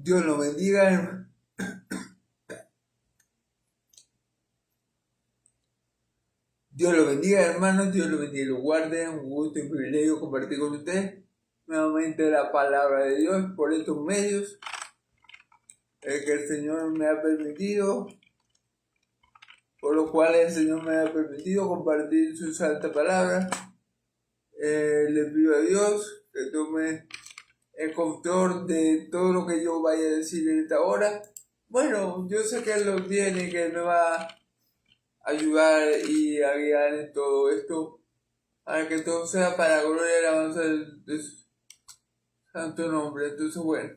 Dios lo bendiga, hermano. Dios lo bendiga, hermanos. Dios lo bendiga y lo guarde. Un gusto y privilegio compartir con usted nuevamente la palabra de Dios por estos medios que el Señor me ha permitido, por lo cual el Señor me ha permitido compartir su santa palabra. Le pido a Dios que tome el control de todo lo que yo vaya a decir en esta hora. Bueno, yo sé que Él lo tiene, que Él me va a ayudar y a guiar en todo esto, para que todo sea para la gloria y la alabanza de su santo nombre. Entonces, bueno,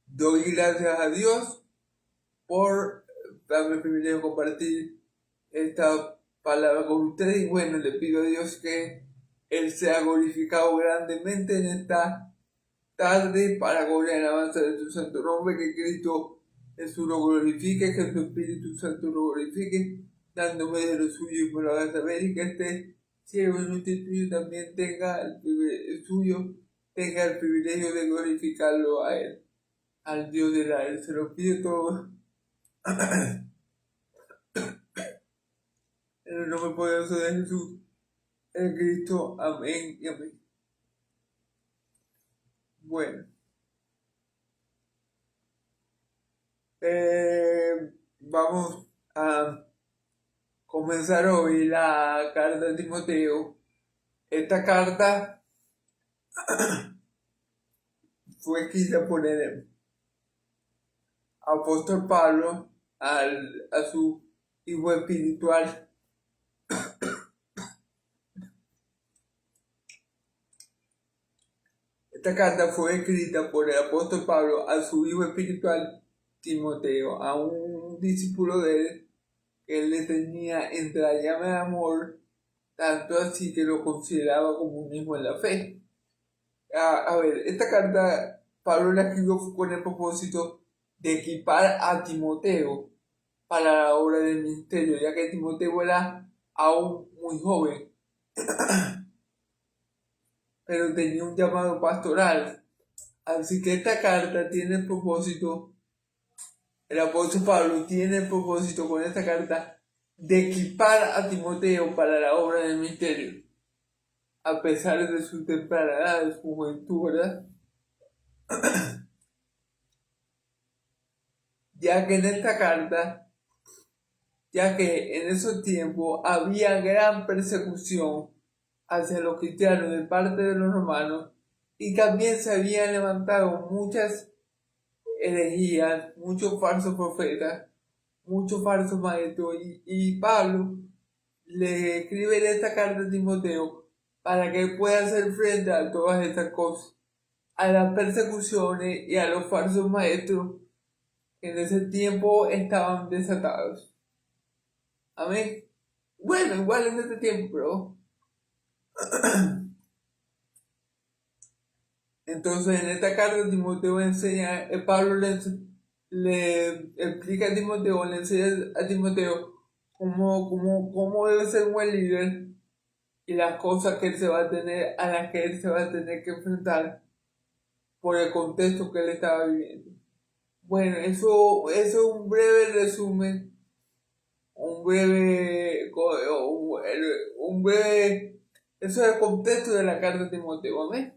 doy gracias a Dios por darme el privilegio de compartir esta palabra con ustedes. Y bueno, le pido a Dios que Él sea glorificado grandemente en esta tarde para gloria y alabanza de su santo nombre, que Cristo Jesús lo glorifique, que su Espíritu Santo lo glorifique, dándome de lo suyo y me lo haga saber, y que este siervo inútil tuyo también tenga el privilegio de glorificarlo a Él, al Dios de Israel. Se lo pido todo en el nombre poderoso de Jesús, el Cristo. Amén y amén. Bueno, vamos a comenzar hoy la carta de Timoteo. Esta carta fue escrita por el apóstol Pablo a su hijo espiritual. Esta carta fue escrita por el apóstol Pablo a su hijo espiritual Timoteo, a un discípulo de él que él le tenía entrañable amor, tanto así que lo consideraba como un hijo en la fe. A ver, esta carta Pablo la escribió con el propósito de equipar a Timoteo para la obra del ministerio, ya que Timoteo era aún muy joven, pero tenía un llamado pastoral. Así que esta carta tiene el propósito, el apóstol Pablo tiene el propósito con esta carta de equipar a Timoteo para la obra del ministerio, a pesar de su temprana edad, de su juventud, ¿verdad? Ya que en esos tiempos había gran persecución hacia los cristianos de parte de los romanos, y también se habían levantado muchas herejías, muchos falsos profetas, muchos falsos maestros, y Pablo le escribe en esta carta a Timoteo para que pueda hacer frente a todas estas cosas, a las persecuciones y a los falsos maestros que en ese tiempo estaban desatados. Amén. Bueno, igual en este tiempo, pero entonces en esta carta Timoteo enseña, Pablo le explica a Timoteo, le enseña a Timoteo cómo debe ser un buen líder y las cosas que él se va a tener, a las que él se va a tener que enfrentar por el contexto que él estaba viviendo. Bueno, eso es un breve resumen, eso es el contexto de la carta de Timoteo. Amén.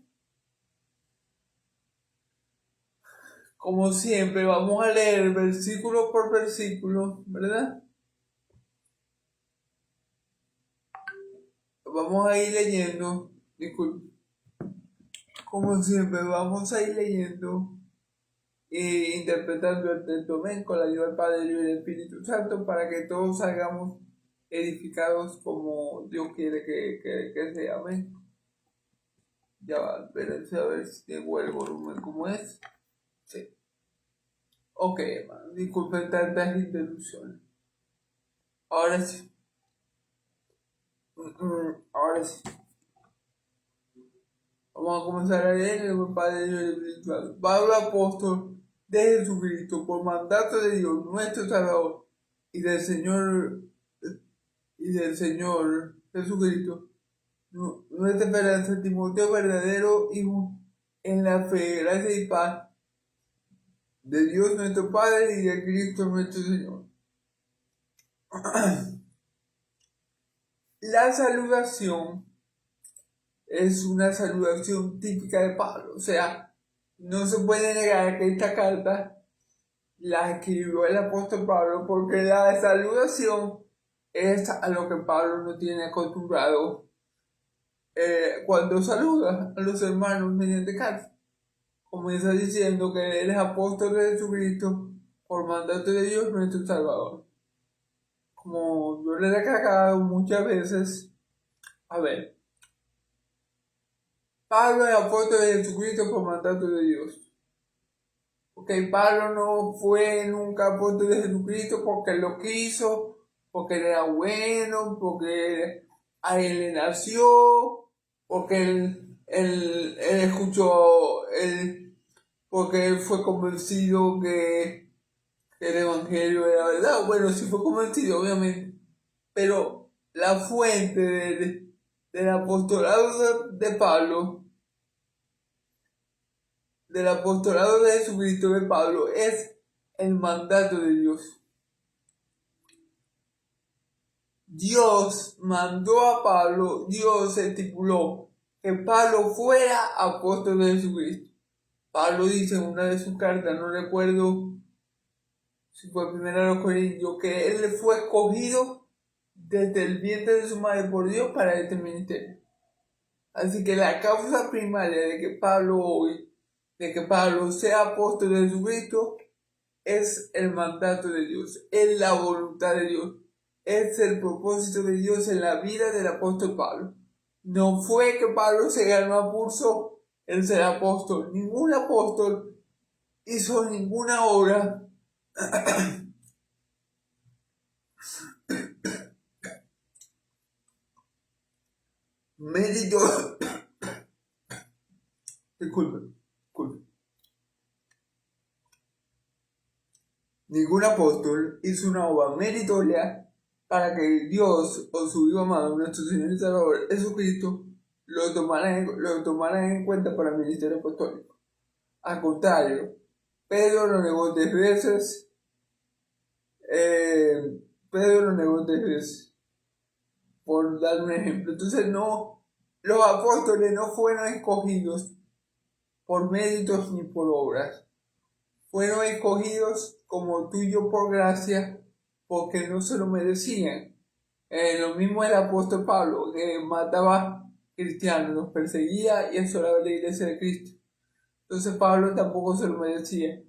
Como siempre, vamos a leer versículo por versículo, ¿verdad? Vamos a ir leyendo, disculpe. Como siempre, vamos a ir leyendo e interpretando el texto, amén, con la ayuda del Padre y del Espíritu Santo, para que todos salgamos edificados como Dios quiere que sea, amén. Ya va, espérense a ver si tengo el volumen como es. Sí. Ok, hermano, disculpen tantas interrupciones. Ahora sí. Ahora sí. Vamos a comenzar a leer el Padre y el Espíritu Santo. Pablo, apóstol de Jesucristo, por mandato de Dios, nuestro Salvador, y del Señor Jesucristo. Nuestra esperanza, Timoteo, verdadero hijo en la fe, gracia y paz de Dios nuestro Padre y de Cristo nuestro Señor. La saludación es una saludación típica de Pablo, o sea, no se puede negar que esta carta la escribió el apóstol Pablo porque la saludación es a lo que Pablo no tiene acostumbrado cuando saluda a los hermanos mediante carta. Comienza diciendo que él es apóstol de Jesucristo por mandato de Dios nuestro Salvador. Como yo le he recalcado muchas veces, a ver, Pablo es apóstol de Jesucristo por mandato de Dios. Porque Pablo no fue nunca apóstol de Jesucristo porque lo quiso, porque era bueno, porque a él le nació, porque él escuchó, porque él fue convencido que el evangelio era verdad. Bueno, sí fue convencido, obviamente, pero la fuente del apostolado de Pablo, del apostolado de Jesucristo de Pablo, es el mandato de Dios. Dios mandó a Pablo, Dios estipuló que Pablo fuera apóstol de Jesucristo. Pablo dice en una de sus cartas, no recuerdo si fue primero a los Corintios, que él fue escogido desde el vientre de su madre por Dios para este ministerio. Así que la causa primaria de que Pablo sea apóstol de Jesucristo es el mandato de Dios, es la voluntad de Dios, es el propósito de Dios en la vida del apóstol Pablo. No fue que Pablo se ganó a pulso el ser apóstol. Ningún apóstol hizo ninguna obra mérito. Disculpe. Ningún apóstol hizo una obra meritoria para que Dios o su Hijo amado, nuestro Señor y Salvador Jesucristo, lo tomaran en cuenta para el ministerio apostólico. Al contrario, Pedro lo negó 3 veces. Por dar un ejemplo. Entonces, los apóstoles no fueron escogidos por méritos ni por obras. Fueron escogidos como tú y yo por gracia, porque no se lo merecían. Lo mismo el apóstol Pablo, que mataba cristianos, los perseguía y asolaba la iglesia de Cristo. Entonces Pablo tampoco se lo merecía.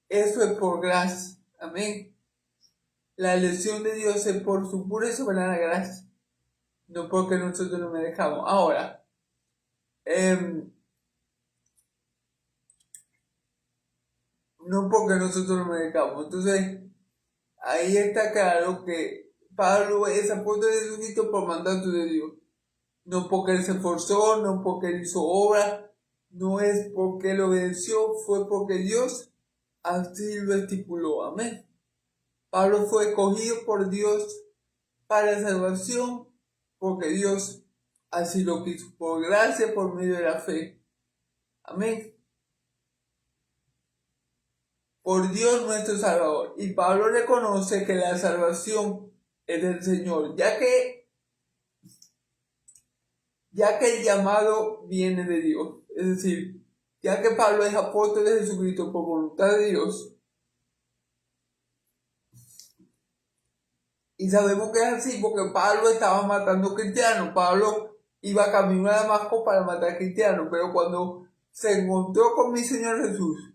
Eso es por gracia. Amén. La elección de Dios es por su pura y soberana gracia, no porque nosotros lo merezcamos. Ahora, no porque nosotros lo merezcamos. Entonces, ahí está claro que Pablo es apóstol de Jesucristo por mandato de Dios. No porque él se esforzó, no porque él hizo obra, no es porque él obedeció, fue porque Dios así lo estipuló. Amén. Pablo fue escogido por Dios para salvación, porque Dios así lo quiso, por gracia, por medio de la fe. Amén. Por Dios nuestro Salvador. Y Pablo reconoce que la salvación es del Señor, ya que el llamado viene de Dios. Es decir, ya que Pablo es apóstol de Jesucristo por voluntad de Dios, y sabemos que es así porque Pablo estaba matando cristianos. Pablo iba camino a Damasco para matar cristianos, pero cuando se encontró con mi Señor Jesús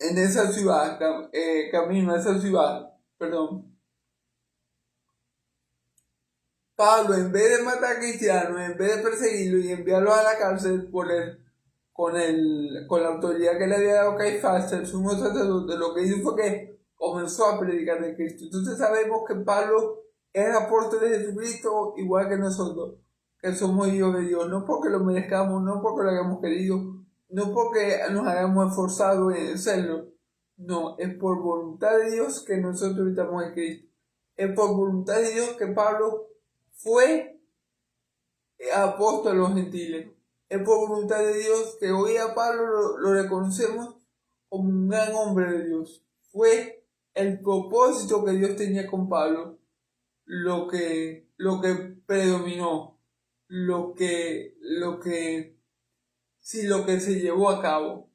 en esa ciudad, camino a esa ciudad, Pablo, en vez de matar cristianos, en vez de perseguirlos y enviarlos a la cárcel con la autoridad que le había dado Caifás, el sumo sacerdote, lo que hizo fue que comenzó a predicar de Cristo. Entonces sabemos que Pablo es apóstol de Jesucristo igual que nosotros, que somos hijos de Dios, no porque lo merezcamos, no porque lo hayamos querido, no porque nos hayamos esforzado en serlo, no, es por voluntad de Dios que nosotros estamos en Cristo. Es por voluntad de Dios que Pablo fue apóstol a los gentiles. Es por voluntad de Dios que hoy a Pablo lo reconocemos como un gran hombre de Dios. Fue el propósito que Dios tenía con Pablo lo que predominó, lo que se llevó a cabo.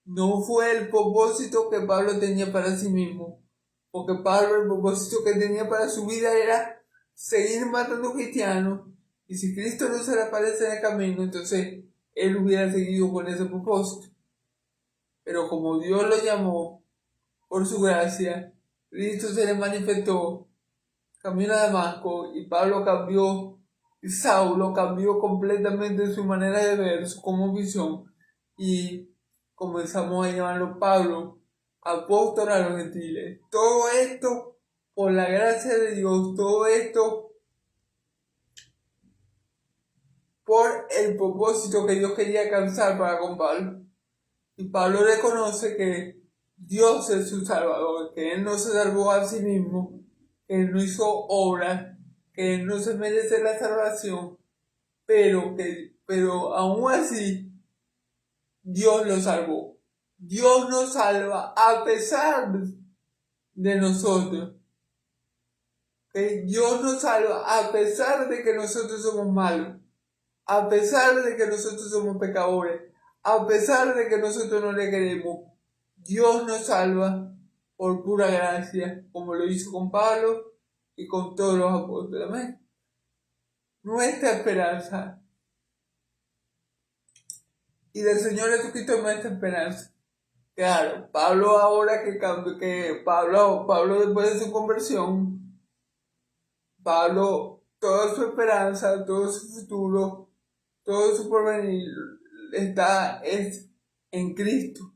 No fue el propósito que Pablo tenía para sí mismo, porque Pablo el propósito que tenía para su vida era seguir matando cristianos, y si Cristo no se le aparece en el camino, entonces él hubiera seguido con ese propósito. Pero como Dios lo llamó, por su gracia, Cristo se le manifestó, camino a Damasco, y Pablo cambió, y Saulo cambió completamente su manera de ver, su cosmovisión, y comenzamos a llamarlo Pablo, apóstol a los gentiles. Todo esto por la gracia de Dios, todo esto por el propósito que Dios quería alcanzar para con Pablo. Y Pablo reconoce que Dios es su Salvador, que Él no se salvó a sí mismo, que Él no hizo obras, que Él no se merece la salvación, pero aún así Dios lo salvó. Dios nos salva a pesar de nosotros. ¿Okay? Dios nos salva a pesar de que nosotros somos malos, a pesar de que nosotros somos pecadores, a pesar de que nosotros no le queremos. Dios nos salva por pura gracia, como lo hizo con Pablo y con todos los apóstoles. Amén. Nuestra esperanza y del Señor Jesucristo es nuestra esperanza. Claro, Pablo ahora que Pablo después de su conversión, Pablo, toda su esperanza, todo su futuro, todo su porvenir es en Cristo.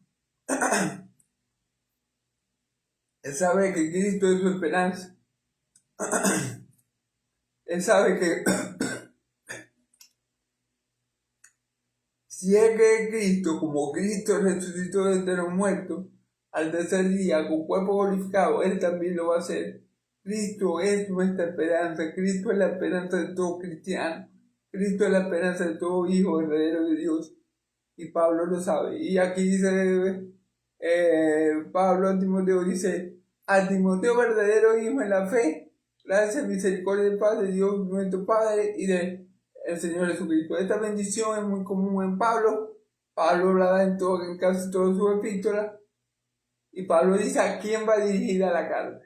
Él sabe que Cristo es su esperanza. Él sabe que si es que Cristo, como Cristo resucitó de los muertos, al tercer día con cuerpo glorificado, Él también lo va a hacer. Cristo es nuestra esperanza. Cristo es la esperanza de todo cristiano. Cristo es la esperanza de todo hijo verdadero de Dios. Y Pablo lo sabe. Y aquí dice Pablo a Timoteo, dice: a Timoteo, verdadero hijo en la fe, gracias, misericordia del Padre, Dios nuestro Padre y de el Señor Jesucristo. Esta bendición es muy común en Pablo. Pablo la da en casi todas sus epístolas. Y Pablo dice: ¿a quién va dirigida la carta?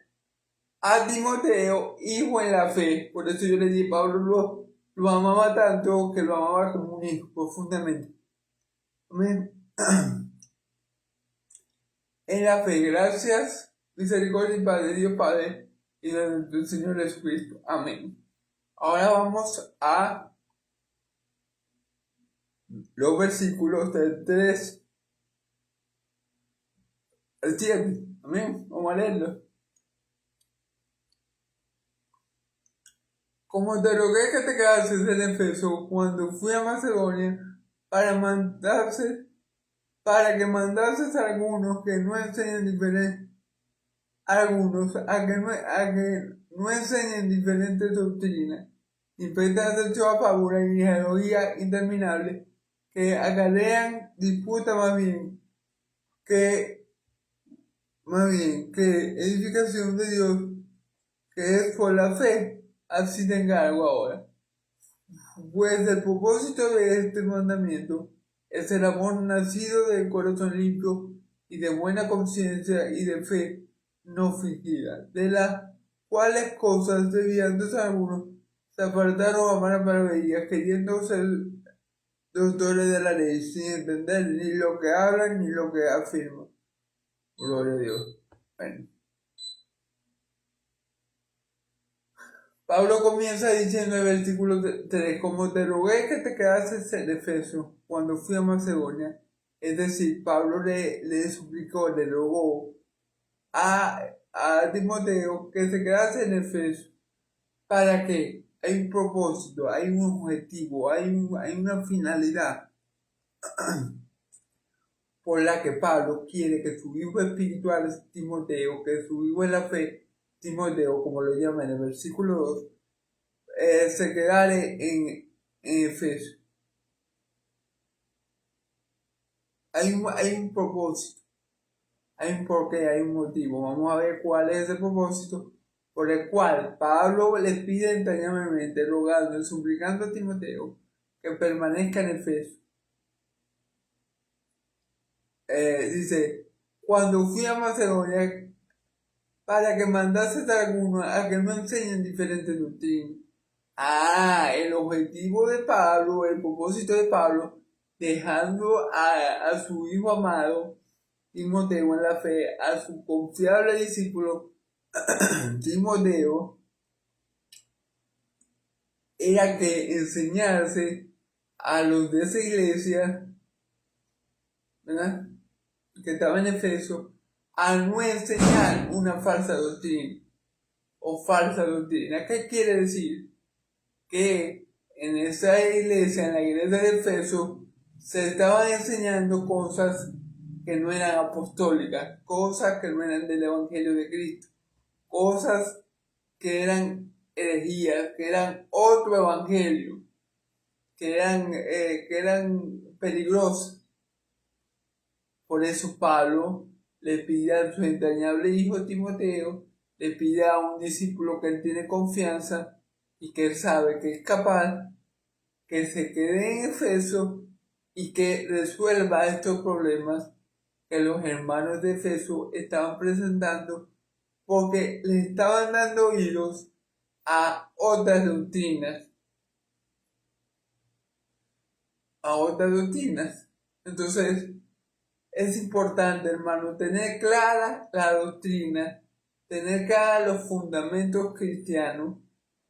A Timoteo, hijo en la fe. Por eso yo le dije, Pablo lo amaba tanto que lo amaba como un hijo, profundamente. Amén. En la fe, gracias, misericordia y Padre, Dios Padre y del Señor Jesucristo. Amén. Ahora vamos a los versículos del 3 al 7. Amén. Vamos a leerlo. Como te rogué que te quedases en Efeso cuando fui a Macedonia para que mandases a algunos que no enseñen diferentes doctrinas, ni prestan atención a fábulas y genealogía interminable, que acarrean disputa que edificación de Dios, que es por la fe, así te encargo ahora. Pues el propósito de este mandamiento es el amor nacido del corazón limpio y de buena conciencia y de fe no fingida, de las cuales cosas desviándose algunos se apartaron a malas maravillas, queriendo ser doctores de la ley, sin entender ni lo que hablan ni lo que afirman. Gloria a Dios. Bueno. Pablo comienza diciendo en el versículo 3, como te rogué que te quedases en Efeso cuando fui a Macedonia. Es decir, Pablo le suplicó, le rogó a Timoteo que se quedase en Efeso. ¿Para qué? Hay un propósito, hay un objetivo, hay una finalidad por la que Pablo quiere que su hijo espiritual Timoteo, que su hijo en la fe Timoteo, como lo llama en el versículo 2, se quedare en Efeso. Hay un propósito, hay un porqué, hay un motivo. Vamos a ver cuál es ese propósito por el cual Pablo le pide entrañablemente, rogando y suplicando a Timoteo que permanezca en Efeso. Dice, cuando fui a Macedonia, para que mandases a algunos a que no enseñen diferentes doctrinas. El objetivo de Pablo, el propósito de Pablo, dejando a su hijo amado, Timoteo, en la fe, a su confiable discípulo, Timoteo, era que enseñarse a los de esa iglesia, ¿verdad?, que estaba en Efeso, a no enseñar una falsa doctrina o falsa doctrina. ¿Qué quiere decir? Que en esa iglesia, en la iglesia de Efeso, se estaban enseñando cosas que no eran apostólicas, cosas que no eran del Evangelio de Cristo, cosas que eran herejías, que eran otro evangelio, que eran peligrosas. Por eso Pablo le pide a su entrañable hijo Timoteo, le pide a un discípulo que él tiene confianza y que él sabe que es capaz, que se quede en Efeso y que resuelva estos problemas que los hermanos de Efeso estaban presentando, porque le estaban dando oídos a otras doctrinas, Entonces, es importante, hermano, tener clara la doctrina, tener claros los fundamentos cristianos,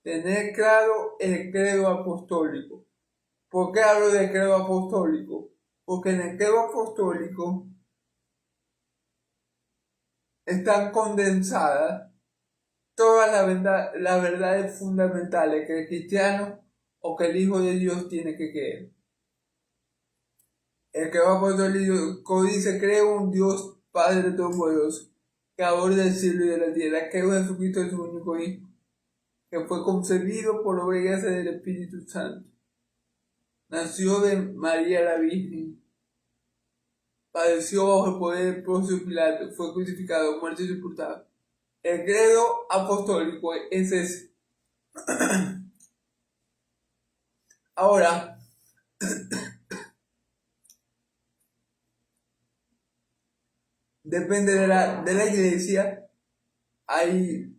tener claro el credo apostólico. ¿Por qué hablo del credo apostólico? Porque en el credo apostólico están condensadas todas las verdades fundamentales que el cristiano o que el Hijo de Dios tiene que creer. El credo apostólico dice: creo un Dios Padre Todopoderoso, creador del cielo y de la tierra. Creo en Jesucristo, su único Hijo, que fue concebido por obra y gracia del Espíritu Santo. Nació de María la Virgen. Padeció bajo el poder de Poncio Pilato. Fue crucificado, muerto y sepultado. El credo apostólico es ese. Ahora, depende de la iglesia, hay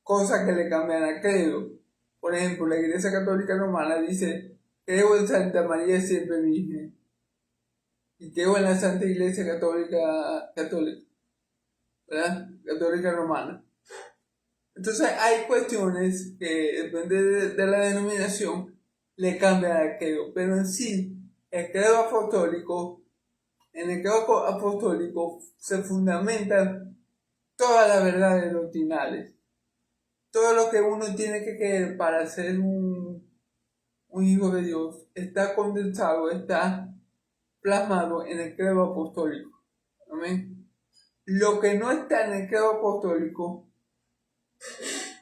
cosas que le cambian al credo. Por ejemplo, la Iglesia Católica Romana dice: creo en Santa María siempre Virgen. Y creo en la Santa Iglesia Católica, ¿verdad? Católica Romana. Entonces hay cuestiones que, depende de la denominación, le cambian al credo. Pero en sí, el credo apostólico, en el credo apostólico se fundamentan todas las verdades doctrinales. Todo lo que uno tiene que creer para ser un hijo de Dios está condensado, está plasmado en el credo apostólico. Amén. Lo que no está en el credo apostólico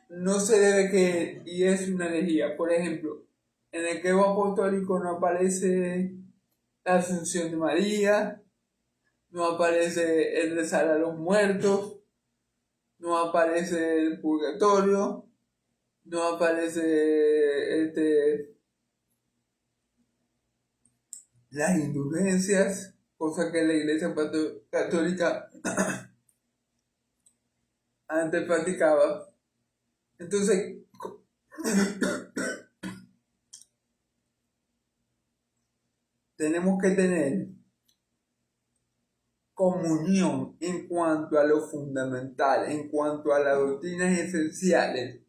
no se debe creer y es una herejía. Por ejemplo, en el credo apostólico no aparece la Asunción de María, no aparece el rezar a los muertos, no aparece el purgatorio, no aparece las indulgencias, cosa que la Iglesia Católica antes practicaba. Entonces, tenemos que tener comunión en cuanto a lo fundamental, en cuanto a las doctrinas esenciales,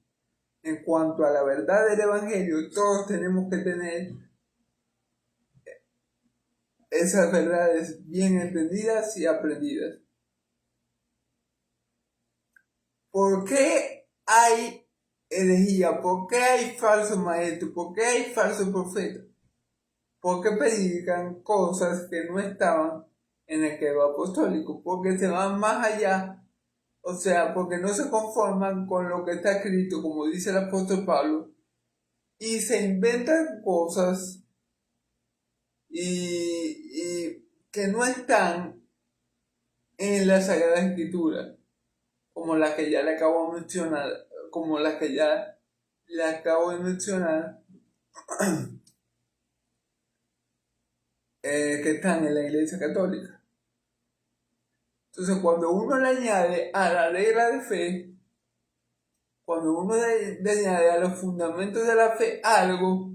en cuanto a la verdad del Evangelio. Todos tenemos que tener esas verdades bien entendidas y aprendidas. ¿Por qué hay herejía? ¿Por qué hay falsos maestros? ¿Por qué hay falsos profetas? Porque predican cosas que no estaban en el credo apostólico, porque se van más allá, porque no se conforman con lo que está escrito, como dice el apóstol Pablo, y se inventan cosas y que no están en la Sagrada Escritura, como las que ya le acabo de mencionar, como las que ya le acabo de mencionar, que están en la Iglesia Católica. Entonces, cuando uno le añade a la regla de fe, cuando uno le añade a los fundamentos de la fe algo,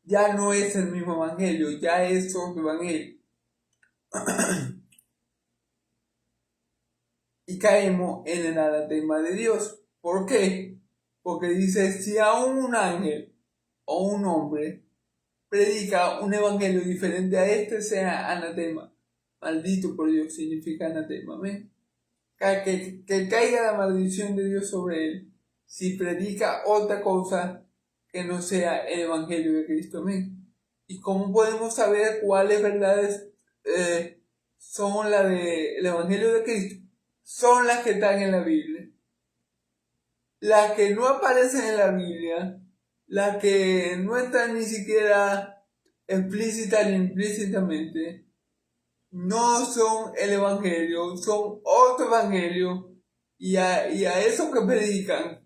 ya no es el mismo evangelio, ya es otro evangelio. Y caemos en el anatema de Dios. ¿Por qué? Porque dice, si a un ángel o un hombre predica un evangelio diferente a este, sea anatema. Maldito por Dios significa anatema. ¿Amén? Que caiga la maldición de Dios sobre él si predica otra cosa que no sea el evangelio de Cristo. Amén. ¿Y cómo podemos saber cuáles verdades son las del evangelio de Cristo? Son las que están en la Biblia. Las que no aparecen en la Biblia, las que no están ni siquiera explícita ni implícitamente, no son el evangelio, son otro evangelio, y a eso que predican,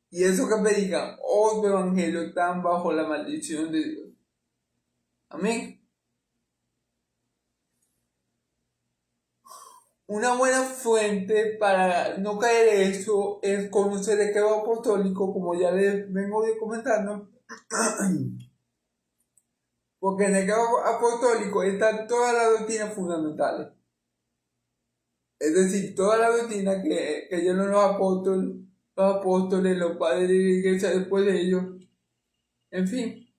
y eso que predican otro evangelio, están bajo la maldición de Dios. Amén. Una buena fuente para no caer en eso es conocer el credo apostólico, como ya les vengo comentando, porque en el credo apostólico están todas las doctrinas fundamentales. Es decir, toda la doctrina que dieron los apóstoles, los padres de la iglesia después de ellos, en fin.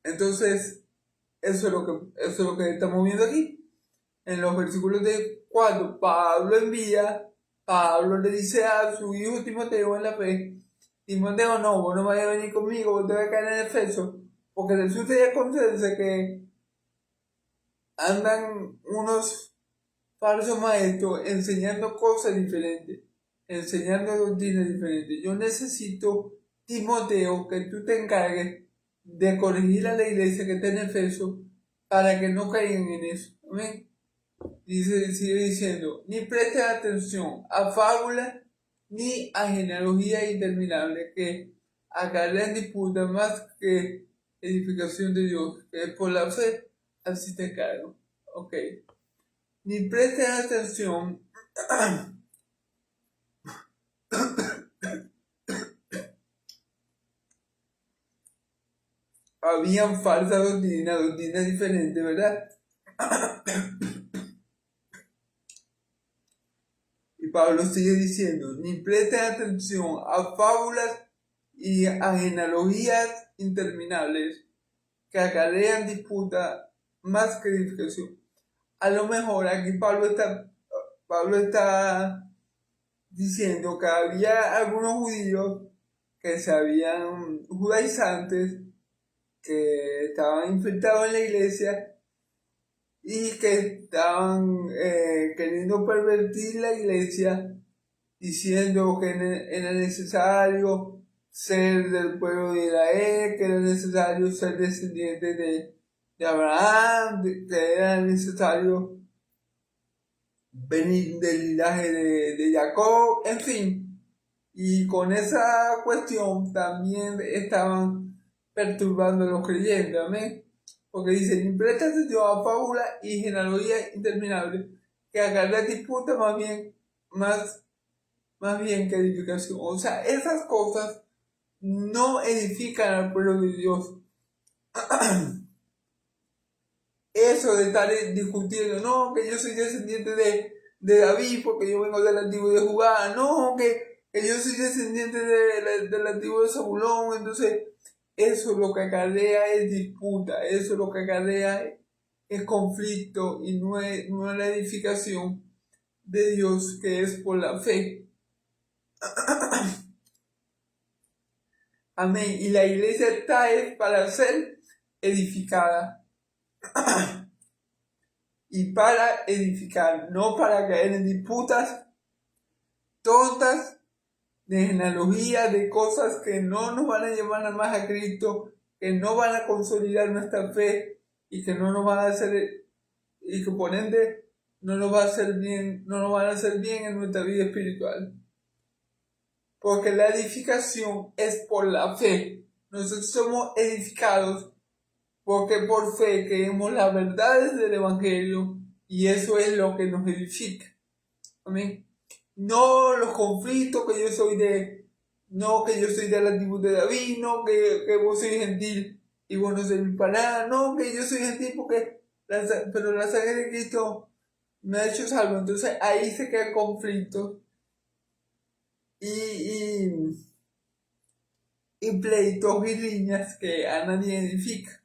Entonces, eso es lo que estamos viendo aquí. En los versículos de 4, Pablo le dice a su hijo Timoteo en la fe, Timoteo, no, vos no vayas a venir conmigo, vos te vas a caer en Efeso, porque resulta y acontece que andan unos falsos maestros enseñando cosas diferentes, enseñando doctrinas diferentes. Yo necesito, Timoteo, que tú te encargues de corregir a la iglesia que está en Efeso para que no caigan en eso. Amén. Sigue diciendo, ni presten atención a fábulas ni a genealogías interminables que acarrean disputas más que edificación de Dios, que es por la fe, así te cargo. Ok. Ni presten atención habían falsas doctrinas diferentes, ¿verdad? Y Pablo sigue diciendo, ni presten atención a fábulas y a genealogías interminables que acarrean disputa más que edificación. A lo mejor aquí Pablo está diciendo que había algunos judíos que se habían judaizantes que estaban infiltrados en la iglesia y que estaban queriendo pervertir la iglesia, diciendo que era necesario ser del pueblo de Israel, que era necesario ser descendiente de Abraham, que era necesario venir del linaje de Jacob, en fin. Y con esa cuestión también estaban perturbando a los creyentes, amén. Porque dice, ni presta atención a fábulas y genealogías interminables, que acarrea disputa más bien que edificación. O sea, esas cosas no edifican al pueblo de Dios. Eso de estar discutiendo, no, que yo soy descendiente de David porque yo vengo de la tribu de Judá, no, que yo soy descendiente de la tribu de Zabulón, entonces eso lo que acarrea es disputa, eso lo que acarrea es conflicto y no es la edificación de Dios que es por la fe. Amén. Y la iglesia está para ser edificada. y para edificar, no para caer en disputas tontas, de genealogía, de cosas que no nos van a llevar más a Cristo, que no van a consolidar nuestra fe y que no nos van a hacer, y que por ende no nos va a hacer bien, no nos van a hacer bien en nuestra vida espiritual. Porque la edificación es por la fe. Nosotros somos edificados porque por fe creemos las verdades del Evangelio y eso es lo que nos edifica. Amén. No los conflictos que yo soy de la tribu de David, no que vos sois gentil y vos no servís para nada, no que yo soy gentil pero la sangre de Cristo me ha hecho salvo. Entonces ahí se queda el conflicto y pleitos y riñas que a nadie edifica,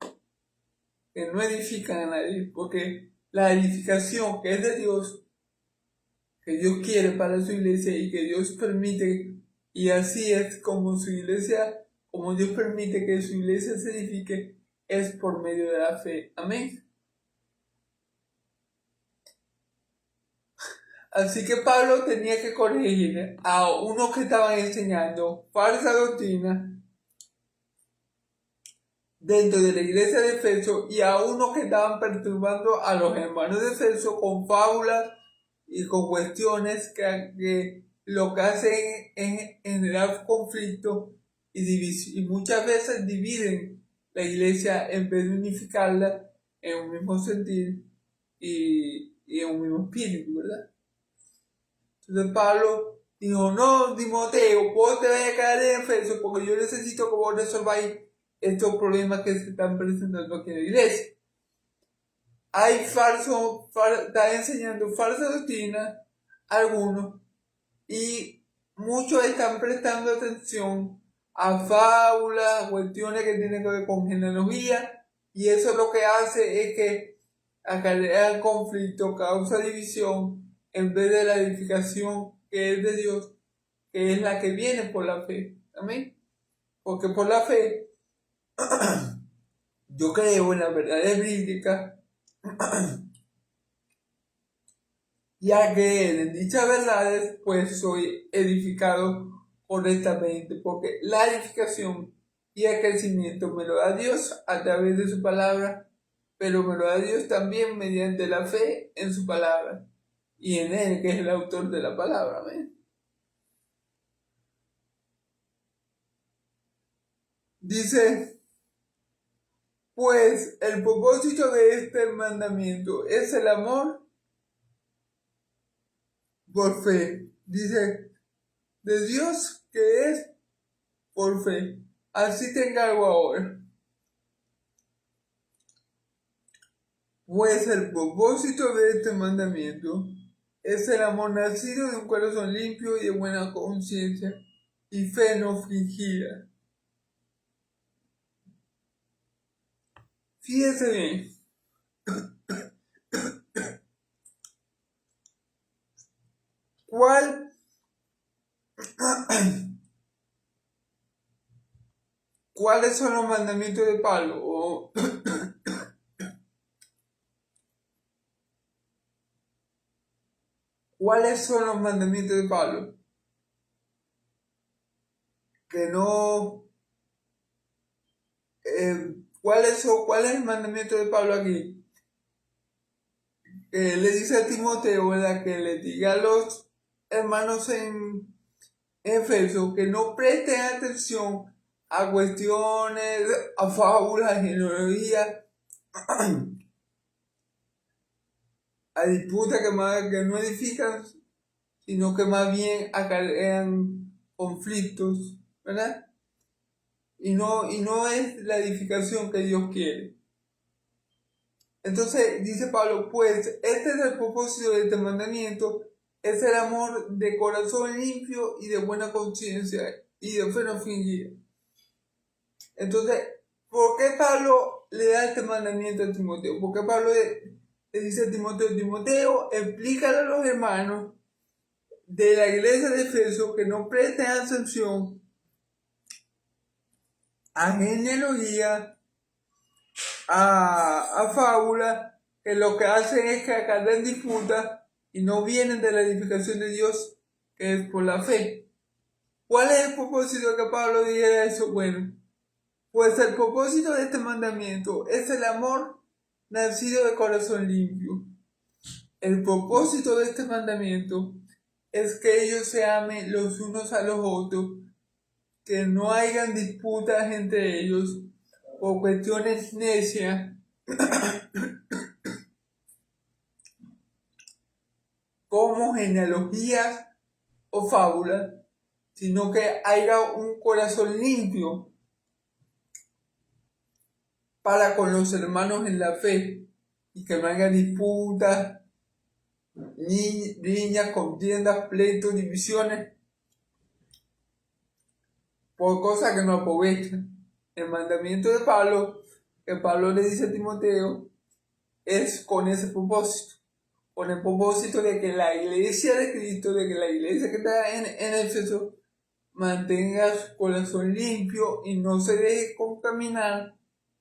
que no edifican a nadie, porque la edificación que es de Dios, que Dios quiere para su iglesia y que Dios permite, y así es como su iglesia, como Dios permite que su iglesia se edifique, es por medio de la fe. Amén. Así que Pablo tenía que corregir a unos que estaban enseñando falsa doctrina dentro de la iglesia de Efeso y a unos que estaban perturbando a los hermanos de Efeso con fábulas y con cuestiones que lo que hacen es generar conflicto y muchas veces dividen la iglesia en vez de unificarla en un mismo sentir y en un mismo espíritu, ¿verdad? Entonces Pablo dijo, no, Timoteo, vos te vas a quedar en Efeso porque yo necesito que vos resolváis estos problemas que se están presentando aquí en la iglesia. Está enseñando falsa doctrina algunos y muchos están prestando atención a fábulas, cuestiones que tienen que ver con genealogía y eso lo que hace es que acarrea conflicto, causa división en vez de la edificación que es de Dios, que es la que viene por la fe. Amén. Porque por la fe yo creo en la verdad bíblica ya que en dichas verdades pues soy edificado correctamente, porque la edificación y el crecimiento me lo da Dios a través de su palabra, pero me lo da Dios también mediante la fe en su palabra y en Él, que es el autor de la palabra. ¿Ven? Dice, pues el propósito de este mandamiento es el amor por fe. Dice, de Dios que es por fe. Así tenga algo ahora. Pues el propósito de este mandamiento es el amor nacido de un corazón limpio y de buena conciencia y fe no fingida. Fíjese bien. ¿Cuáles son los mandamientos de Pablo? ¿Cuáles son los mandamientos de Pablo? Que no... ¿cuál es el mandamiento de Pablo aquí? Que le dice a Timoteo, ¿verdad? Que le diga a los hermanos en Efeso que no presten atención a cuestiones, a fábulas, genealogía, a disputas que no edifican, sino que más bien acarrean conflictos, ¿verdad? Y no es la edificación que Dios quiere. Entonces dice Pablo, pues este es el propósito de este mandamiento, es el amor de corazón limpio y de buena conciencia y de fe no fingida. Entonces, ¿por qué Pablo le da este mandamiento a Timoteo? Porque Pablo le dice a Timoteo, explícale a los hermanos de la iglesia de Efeso que no presten atención a genealogía, a fábulas, que lo que hacen es que acarrean disputas y no vienen de la edificación de Dios, que es por la fe. ¿Cuál es el propósito de que Pablo dijera eso? Bueno, pues el propósito de este mandamiento es el amor nacido de corazón limpio. El propósito de este mandamiento es que ellos se amen los unos a los otros, que no hayan disputas entre ellos por cuestiones necias, como genealogías o fábulas, sino que haya un corazón limpio para con los hermanos en la fe y que no haya disputas, riñas, contiendas, pleitos, divisiones por cosas que no aprovechan. El mandamiento de Pablo, que Pablo le dice a Timoteo, es con ese propósito, con el propósito de que la iglesia de Cristo, de que la iglesia que está en Éfeso, mantenga su corazón limpio y no se deje contaminar,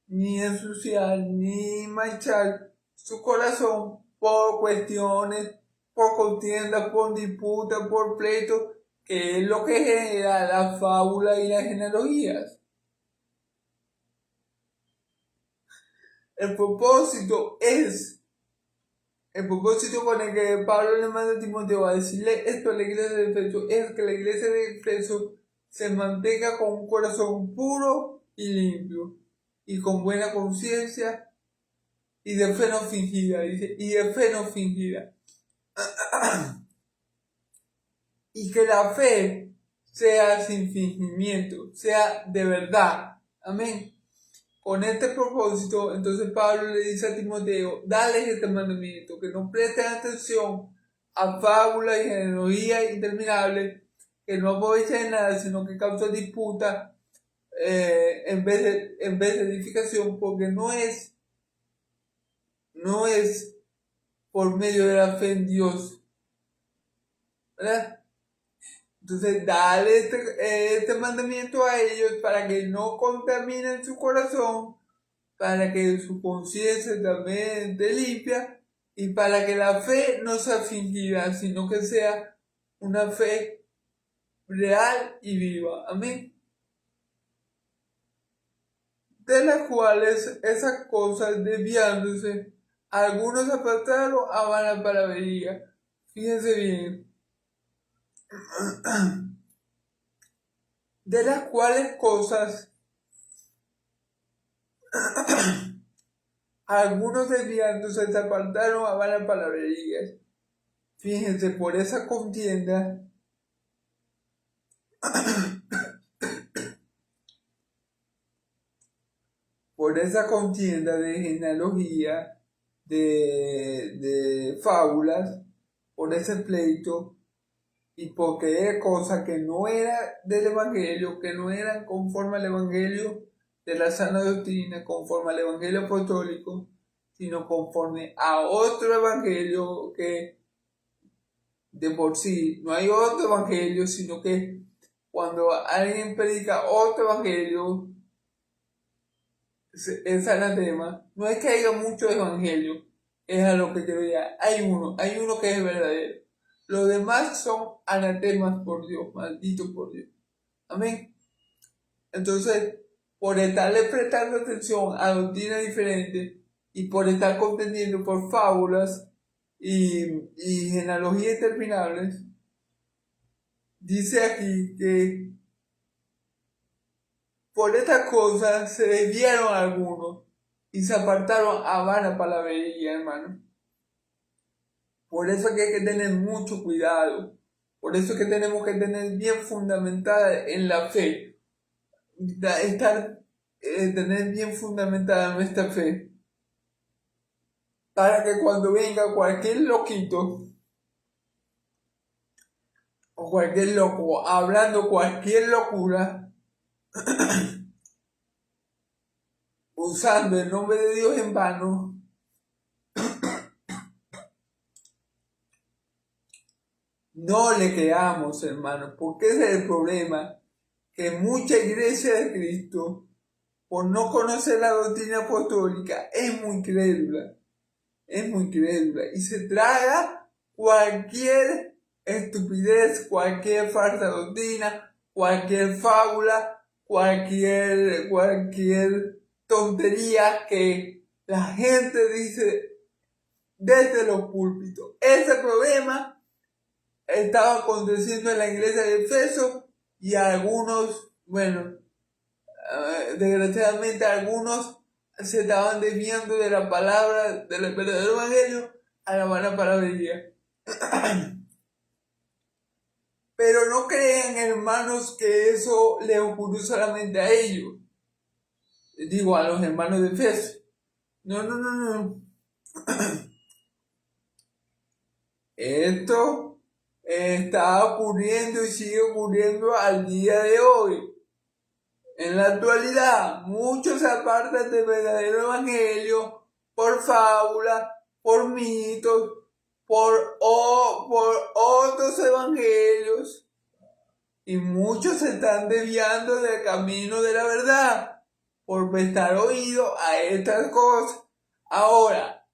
ni ensuciar, ni manchar su corazón por cuestiones, por contiendas, por disputas, por pleitos, que es lo que genera la fábula y las genealogías. El propósito con el que Pablo le manda a Timoteo a decirle esto a la iglesia de Efeso es que la iglesia de Efeso se mantenga con un corazón puro y limpio y con buena conciencia y de fe no fingida, dice, y de fe no fingida. Y que la fe sea sin fingimiento, sea de verdad. Amén. Con este propósito, entonces Pablo le dice a Timoteo, dale este mandamiento, que no presten atención a fábulas y genealogías interminables, que no aprovechen nada, sino que causan disputa en vez de edificación, porque no es por medio de la fe en Dios, ¿verdad? Entonces, dale este mandamiento a ellos para que no contaminen su corazón, para que su conciencia también esté limpia y para que la fe no sea fingida, sino que sea una fe real y viva. Amén. De las cuales esas cosas desviándose, algunos apartaron a vana palabrería. Fíjense bien. De las cuales cosas algunos desviándose se apartaron a vanas palabrerías. Fíjense, por esa contienda de genealogía, de fábulas, por ese pleito, y porque era cosa que no era del Evangelio, que no eran conforme al Evangelio de la sana doctrina, conforme al Evangelio apostólico, sino conforme a otro Evangelio que de por sí no hay otro Evangelio, sino que cuando alguien predica otro Evangelio, es anatema. No es que haya muchos evangelios, es a lo que quiero llegar. Hay uno que es verdadero. Los demás son anatemas por Dios, malditos por Dios. Amén. Entonces, por estarle prestando atención a doctrinas diferentes y por estar contendiendo por fábulas y genealogías interminables, dice aquí que por estas cosas se desviaron algunos y se apartaron a vana palabrería, hermano. Por eso es que hay que tener mucho cuidado. Por eso es que tenemos que tener bien fundamentada en la fe. Tener bien fundamentada nuestra fe. Para que cuando venga cualquier loquito o cualquier loco hablando cualquier locura, usando el nombre de Dios en vano, no le creamos, hermanos, porque ese es el problema, que mucha iglesia de Cristo, por no conocer la doctrina apostólica, es muy crédula. es muy crédula y se traga cualquier estupidez, cualquier falsa doctrina, cualquier fábula, cualquier tontería que la gente dice desde los púlpitos. Ese problema estaba aconteciendo en la iglesia de Efeso y algunos, bueno, desgraciadamente algunos se estaban desviando de la palabra, del verdadero evangelio a la mala palabrería. Pero no crean, hermanos, que eso le ocurrió solamente a ellos. Digo, a los hermanos de Efeso. No. Esto está ocurriendo y sigue ocurriendo al día de hoy. En la actualidad, muchos se apartan del verdadero evangelio por fábulas, por mitos, por otros evangelios, y muchos se están desviando del camino de la verdad por prestar oído a estas cosas. Ahora,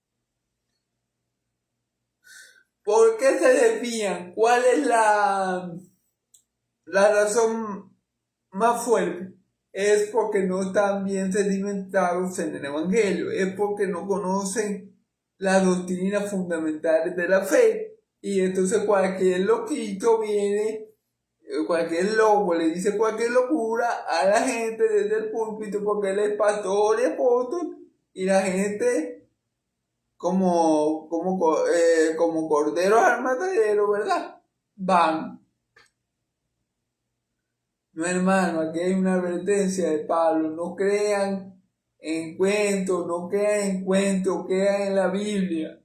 ¿por qué se desvían? ¿Cuál es la razón más fuerte? Es porque no están bien sedimentados en el evangelio, es porque no conocen las doctrinas fundamentales de la fe. Y entonces cualquier loquito viene, cualquier loco le dice cualquier locura a la gente desde el púlpito porque él es pastor y apóstol, y la gente como corderos al matadero, ¿verdad? Van. No, hermano, aquí hay una advertencia de Pablo: no crean en cuentos, no crean en cuentos, crean en la Biblia.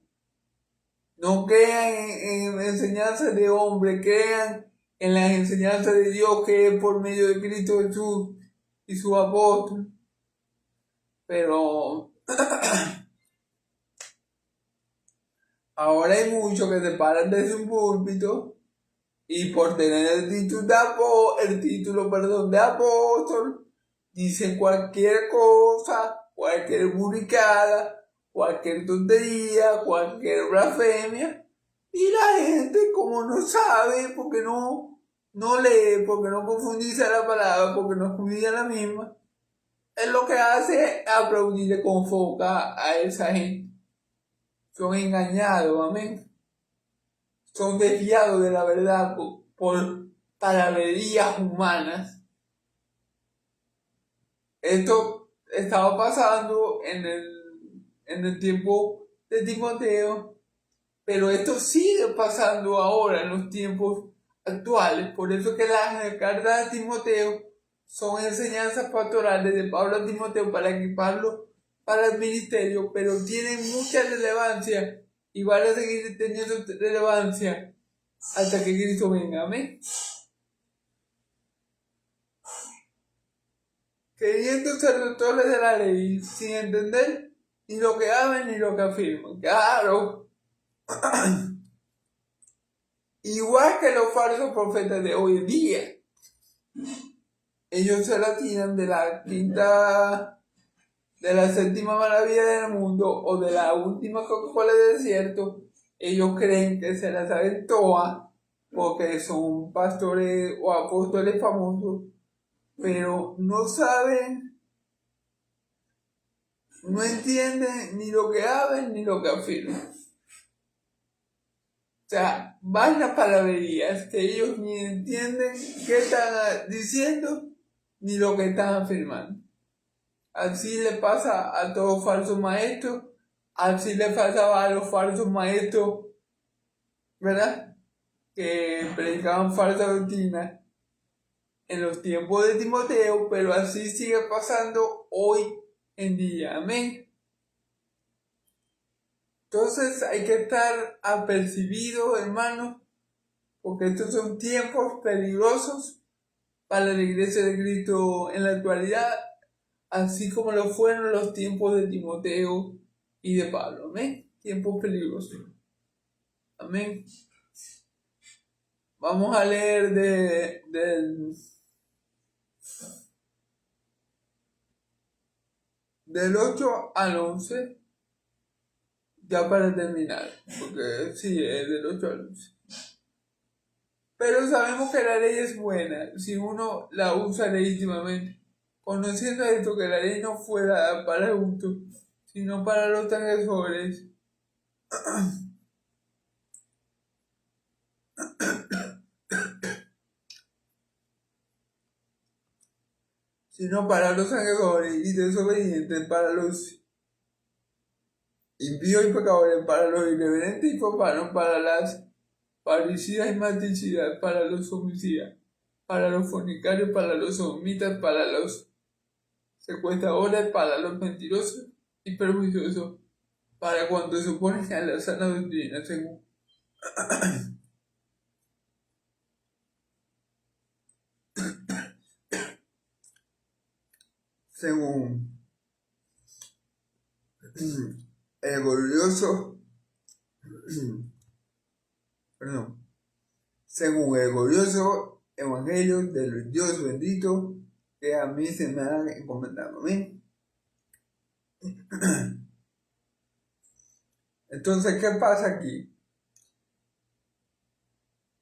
No crean en enseñanzas de hombre, crean en las enseñanzas de Dios, que es por medio de Cristo Jesús y su apóstol. Pero ahora hay muchos que se paran desde un púlpito y por tener el título de apóstol, dicen cualquier cosa, cualquier burricada, cualquier tontería, cualquier blasfemia, y la gente, como no sabe, porque no lee, porque no profundiza la palabra, porque no estudia la misma, es lo que hace aplaudirle con foca a esa gente. Son engañados, amén. Son desviados de la verdad por palabrerías humanas. Esto estaba pasando en el tiempo de Timoteo, pero esto sigue pasando ahora en los tiempos actuales. Por eso que las cartas de Timoteo son enseñanzas pastorales de Pablo a Timoteo para equiparlo para el ministerio, pero tienen mucha relevancia y van a seguir teniendo relevancia hasta que Cristo venga. Amén. Queriendo ser doctores de la ley sin entender ni lo que hablan ni lo que afirman. Claro. Igual que los falsos profetas de hoy en día. Ellos se la tiran de la séptima maravilla del mundo o de la última Coca-Cola del desierto. Ellos creen que se la saben todas porque son pastores o apóstoles famosos, pero no saben, no entienden ni lo que hablan ni lo que afirman. O sea, van las palabrerías que ellos ni entienden qué están diciendo ni lo que están afirmando. Así le pasa a todos falsos maestros, así le pasaba a los falsos maestros, ¿verdad? Que predicaban falsa doctrina en los tiempos de Timoteo, pero así sigue pasando hoy en día. Amén. Entonces hay que estar apercibidos, hermanos, porque estos son tiempos peligrosos para la iglesia de Cristo en la actualidad, así como lo fueron los tiempos de Timoteo y de Pablo. Amén. Tiempos peligrosos. Amén. Vamos a leer del 8 al 11. ya para terminar, porque sí, es del 8 al 11. Pero sabemos que la ley es buena si uno la usa legítimamente, conociendo esto que la ley no fue dada para el justo, sino para los transgresores. Sino para los transgresores y desobedientes, para los impíos y pecadores, para los irreverentes y profanos, para las parricidas y maldicidas, para los homicidas, para los fornicarios, para los sodomitas, para los secuestradores, para los mentirosos y perjuiciosos, para cuando se oponen a la sana doctrina, según el glorioso, perdón, según el glorioso evangelio del Dios bendito que a mí se me ha encomendado. Amén. Entonces, ¿qué pasa aquí?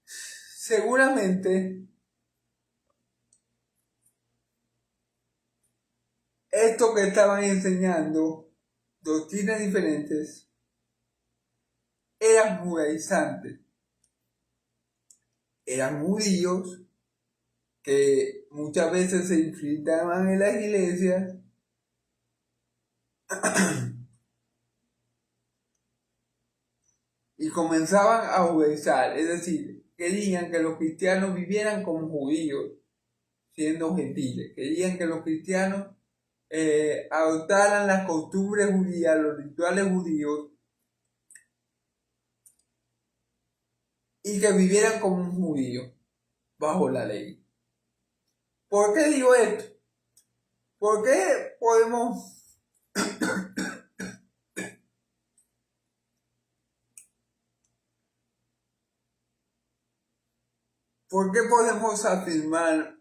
Seguramente esto que estaban enseñando, doctrinas diferentes, eran judaizantes, eran judíos que muchas veces se infiltraban en las iglesias y comenzaban a judaizar, es decir, querían que los cristianos vivieran como judíos, siendo gentiles, querían que los cristianos adoptaran las costumbres judías, los rituales judíos, y que vivieran como un judío, bajo la ley. ¿Por qué digo esto? ¿Por qué podemos afirmar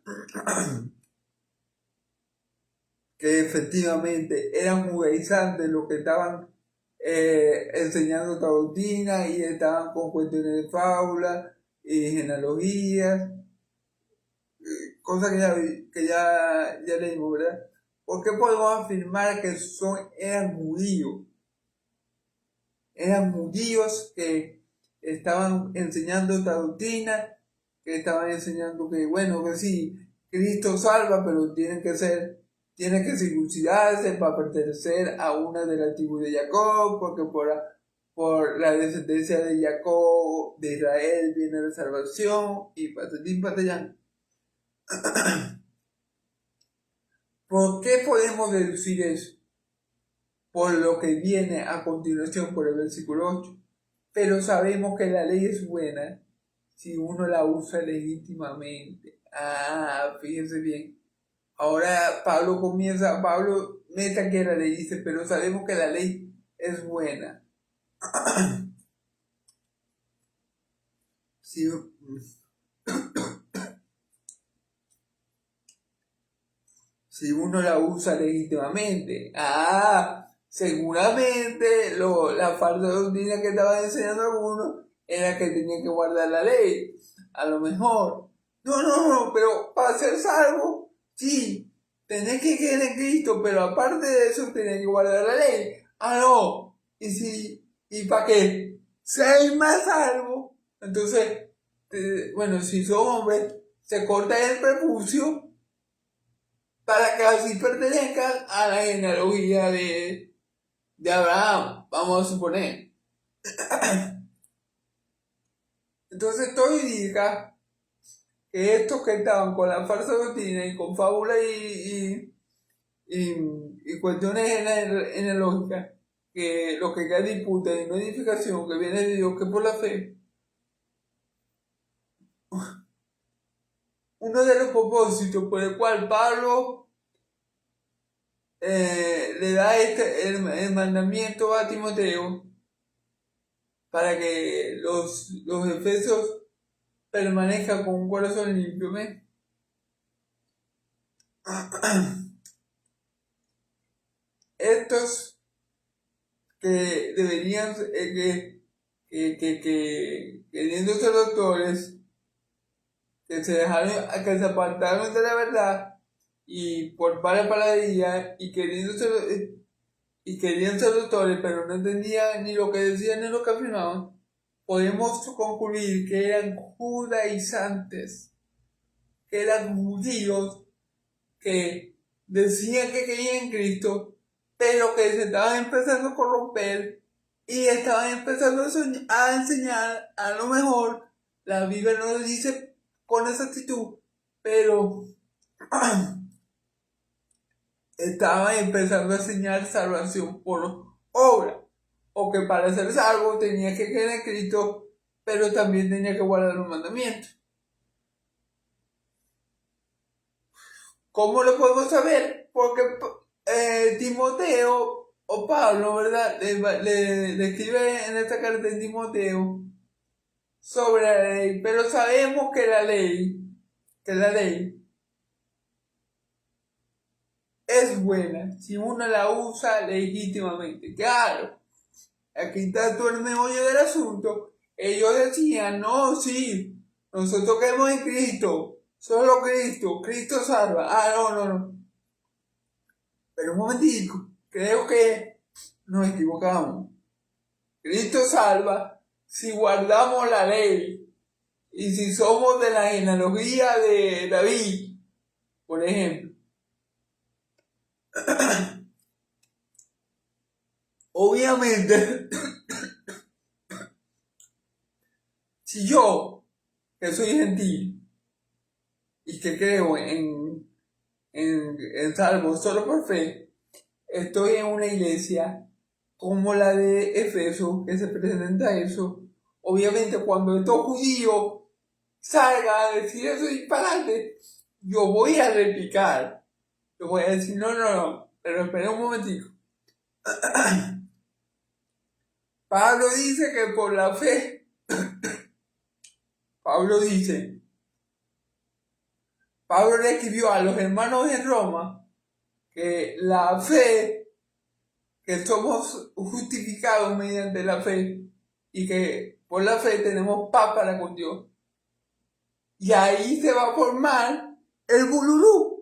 que efectivamente eran judaizantes los que estaban enseñando esta doctrina y estaban con cuestiones de fábula y genealogías, cosas que ya leímos, ¿verdad? ¿Por qué podemos afirmar que eran judíos? Eran judíos que estaban enseñando esta doctrina, que estaban enseñando que, bueno, que sí, Cristo salva, pero tienen que circuncidarse para pertenecer a una de las tribus de Jacob, porque por la descendencia de Jacob, de Israel, viene la salvación, y patatín patallán. ¿Por qué podemos deducir eso? Por lo que viene a continuación por el versículo 8. Pero sabemos que la ley es buena si uno la usa legítimamente. Fíjense bien. Ahora Pablo mete aquí la ley, dice, pero sabemos que la ley es buena. Si, si uno la usa legítimamente. Seguramente la falsa doctrina que estaban enseñando algunos era que tenían que guardar la ley. A lo mejor. No, pero para ser salvo, sí, tenés que creer en Cristo, pero aparte de eso tenés que guardar la ley. No. ¿Y para qué? Ser más salvo. Entonces, bueno, si son hombres, se corta el prepucio para que así pertenezcan a la genealogía de Abraham, vamos a suponer. Entonces todo indica que estos que estaban con la falsa doctrina y con fábula y cuestiones genealógicas, que lo que queda disputa y no edificación que viene de Dios, que por la fe, uno de los propósitos por el cual Pablo le da el mandamiento a Timoteo para que los efesios permanezcan con un corazón limpio. Estos que deberían, queriendo ser doctores, que se apartaron de la verdad y por mala palabrería y y querían ser doctores, pero no entendían ni lo que decían ni lo que afirmaban, podemos concluir que eran judaizantes, que eran judíos que decían que creían en Cristo, pero que se estaban empezando a corromper y estaban empezando a enseñar, a lo mejor, la Biblia no lo dice con exactitud, pero estaban empezando a enseñar salvación por obra, o que para ser salvo tenía que creer en Cristo, pero también tenía que guardar los mandamientos. ¿Cómo lo podemos saber? Porque Timoteo o Pablo, ¿verdad? Le escribe en esta carta de Timoteo sobre la ley, pero sabemos que la ley es buena si uno la usa legítimamente. Claro, aquí está todo el meollo del asunto. Ellos decían, no, sí, nosotros creemos en Cristo, solo Cristo, Cristo salva. Ah, no. Pero un momentico, creo que nos equivocamos. Cristo salva si guardamos la ley y si somos de la genealogía de David, por ejemplo. Obviamente, si yo, que soy gentil y que creo en salvo solo por fe, estoy en una iglesia como la de Efeso, que se presenta eso, obviamente cuando estos judíos salga a decir eso disparate, yo voy a replicar. Yo voy a decir, no, pero espera un momentico. Pablo dice que por la fe, Pablo le escribió a los hermanos en Roma que la fe, que somos justificados mediante la fe y que por la fe tenemos paz para con Dios. Y ahí se va a formar el bululú.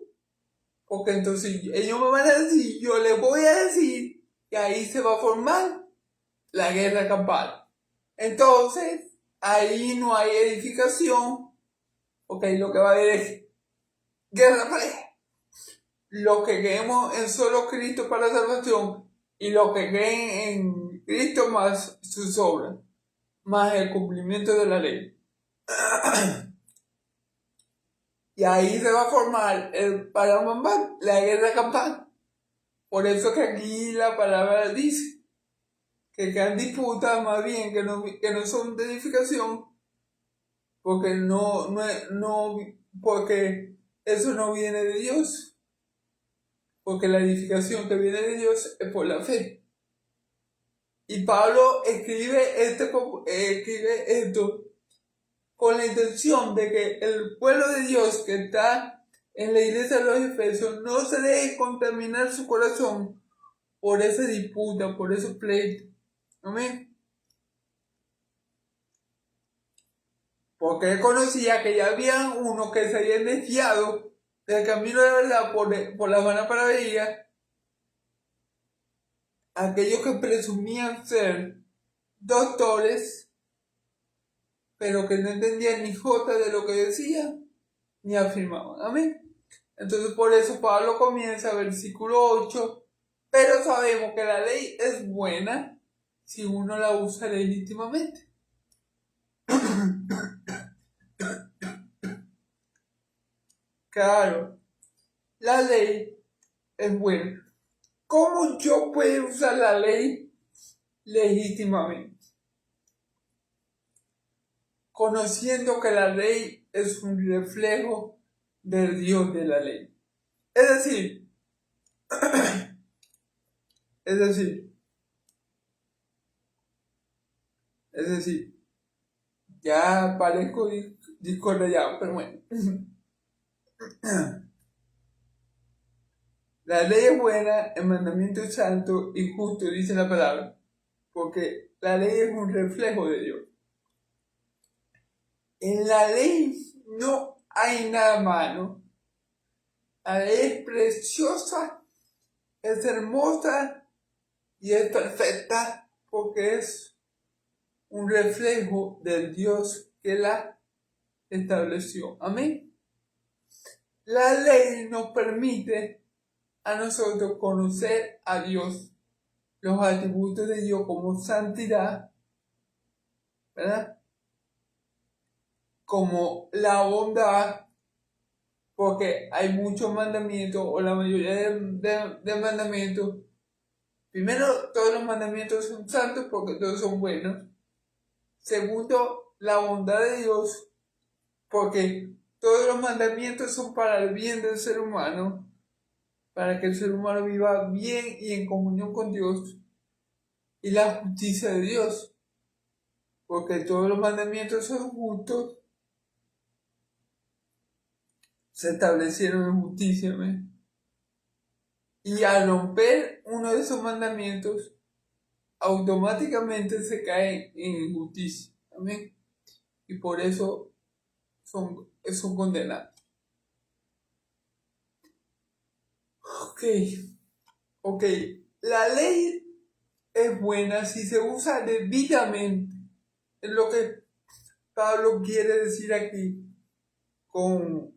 Porque entonces ellos me van a decir, yo les voy a decir que ahí se va a formar la guerra campal. Entonces, ahí no hay edificación, porque lo que va a haber es guerra pareja. Los que creemos en solo Cristo para salvación y los que creen en Cristo más sus obras, más el cumplimiento de la ley. Y ahí se va a formar la guerra campal. Por eso que aquí la palabra dice que quedan disputas más bien que no son de edificación, porque porque eso no viene de Dios, porque la edificación que viene de Dios es por la fe. Y Pablo escribe esto con la intención de que el pueblo de Dios que está en la iglesia de los Efesios no se deje contaminar su corazón por esa disputa, por ese pleito. Amén. Porque él conocía que ya había unos que se habían desviado del camino de la verdad por la vana palabrería, aquellos que presumían ser doctores, pero que no entendían ni jota de lo que decían, ni afirmaban. Amén. Entonces por eso Pablo comienza, versículo 8, pero sabemos que la ley es buena si uno la usa legítimamente. Claro, la ley es buena. ¿Cómo yo puedo usar la ley legítimamente? Conociendo que la ley es un reflejo del Dios de la ley. Es decir, ya parezco discordallado, pero bueno. La ley es buena, el mandamiento es santo y justo, dice la palabra. porque la ley es un reflejo de Dios. En la ley no hay nada malo. La ley es preciosa, es hermosa y es perfecta porque es un reflejo del Dios que la estableció. Amén. La ley nos permite a nosotros conocer a Dios, los atributos de Dios como santidad, ¿verdad? Como la bondad, porque hay muchos mandamientos, o la mayoría de mandamientos. Primero, todos los mandamientos son santos porque todos son buenos. Segundo, la bondad de Dios, porque todos los mandamientos son para el bien del ser humano, para que el ser humano viva bien y en comunión con Dios. Y la justicia de Dios, porque todos los mandamientos son justos, se establecieron en justicia. ¿Ves? Y al romper uno de esos mandamientos, automáticamente se cae en injusticia. ¿Amén? Y por eso son condenados. Ok. La ley es buena si se usa debidamente. Es lo que Pablo quiere decir aquí con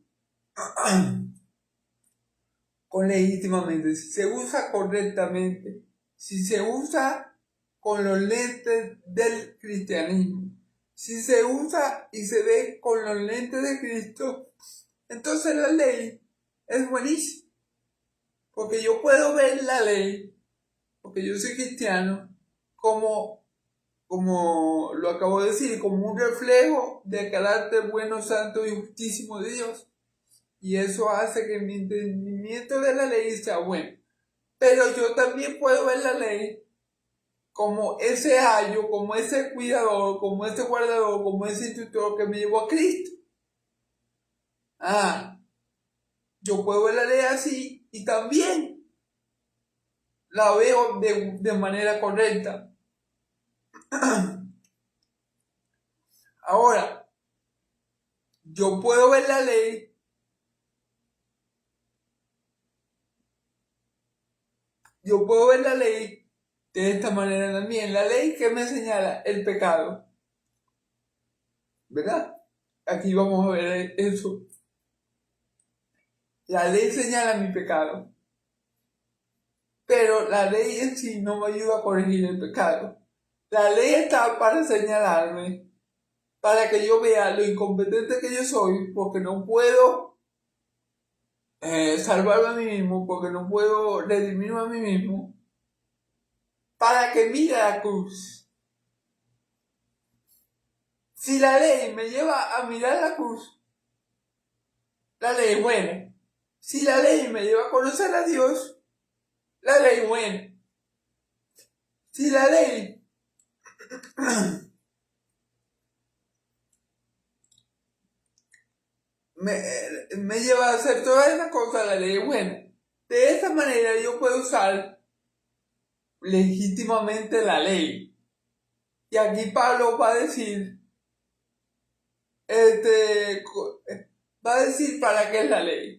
legítimamente. Si se usa correctamente, si se usa con los lentes del cristianismo, si se usa y se ve con los lentes de Cristo, entonces la ley es buenísima. Porque yo puedo ver la ley, porque yo soy cristiano, como lo acabo de decir, como un reflejo del carácter bueno, santo y justísimo de Dios. Y eso hace que mi entendimiento de la ley sea bueno. Pero yo también puedo ver la ley como ese ayo, como ese cuidador, como ese guardador, como ese instructor que me llevó a Cristo. Yo puedo ver la ley así y también la veo de manera correcta. Ahora, yo puedo ver la ley de esta manera también. La ley que me señala el pecado, ¿verdad? Aquí vamos a ver eso. La ley señala mi pecado, pero la ley en sí no me ayuda a corregir el pecado. La ley está para señalarme, para que yo vea lo incompetente que yo soy, porque no puedo salvarme a mí mismo, porque no puedo redimirme a mí mismo, para que mire la cruz. Si la ley me lleva a mirar la cruz, la ley es buena. Si la ley me lleva a conocer a Dios, la ley es buena. Si la ley me lleva a hacer todas esas cosas, la ley es buena. De esta manera yo puedo usar legítimamente la ley. Y aquí Pablo va a decir, para qué es la ley.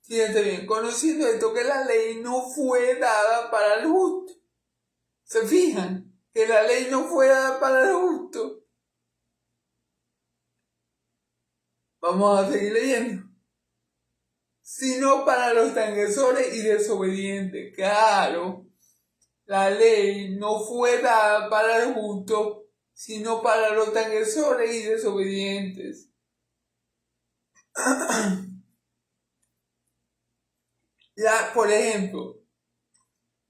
Fíjense bien, conociendo esto, que la ley no fue dada para el justo. ¿Se fijan? Que la ley no fue dada para el justo. Vamos a seguir leyendo. Sino para los transgresores y desobedientes. Claro, la ley no fue dada para el justo, sino para los transgresores y desobedientes. Por ejemplo,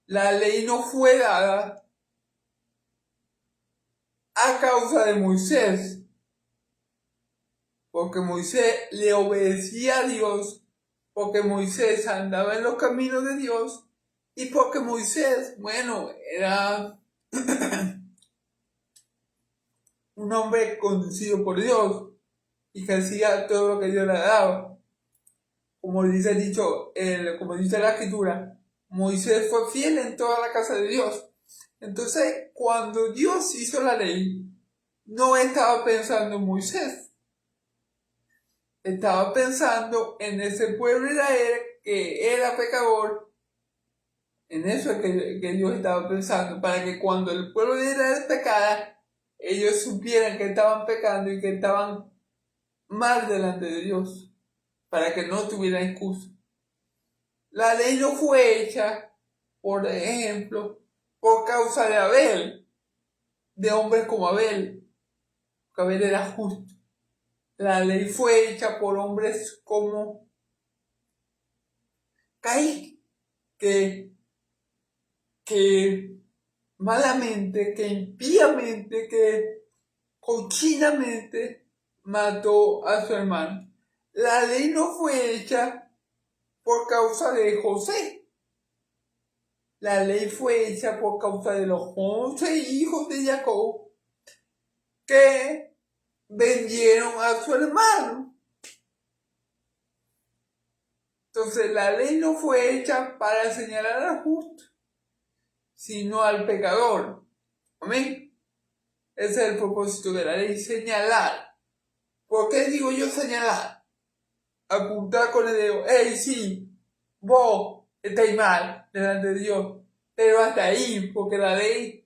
la ley no fue dada a causa de Moisés, porque Moisés le obedecía a Dios, porque Moisés andaba en los caminos de Dios, y porque Moisés, era un hombre conducido por Dios, y que hacía todo lo que Dios le daba. Como dice el dicho, como dice la escritura, Moisés fue fiel en toda la casa de Dios. Entonces, cuando Dios hizo la ley, no estaba pensando en Moisés, estaba pensando en ese pueblo de Israel que era pecador. En eso es que Dios estaba pensando, para que cuando el pueblo de Israel pecara, ellos supieran que estaban pecando y que estaban mal delante de Dios, para que no tuvieran excusa. La ley no fue hecha, por ejemplo, por causa de Abel, de hombres como Abel, porque Abel era justo. La ley fue hecha por hombres como Caín, que malamente, que impíamente, que cochinamente mató a su hermano. La ley no fue hecha por causa de José. La ley fue hecha por causa de los 11 hijos de Jacob que vendieron a su hermano. Entonces la ley no fue hecha para señalar al justo, sino al pecador. Amén. Ese es el propósito de la ley, señalar. ¿Por qué digo yo señalar? Apuntar con el dedo, hey, sí, vos estáis mal delante de Dios, pero hasta ahí, porque la ley,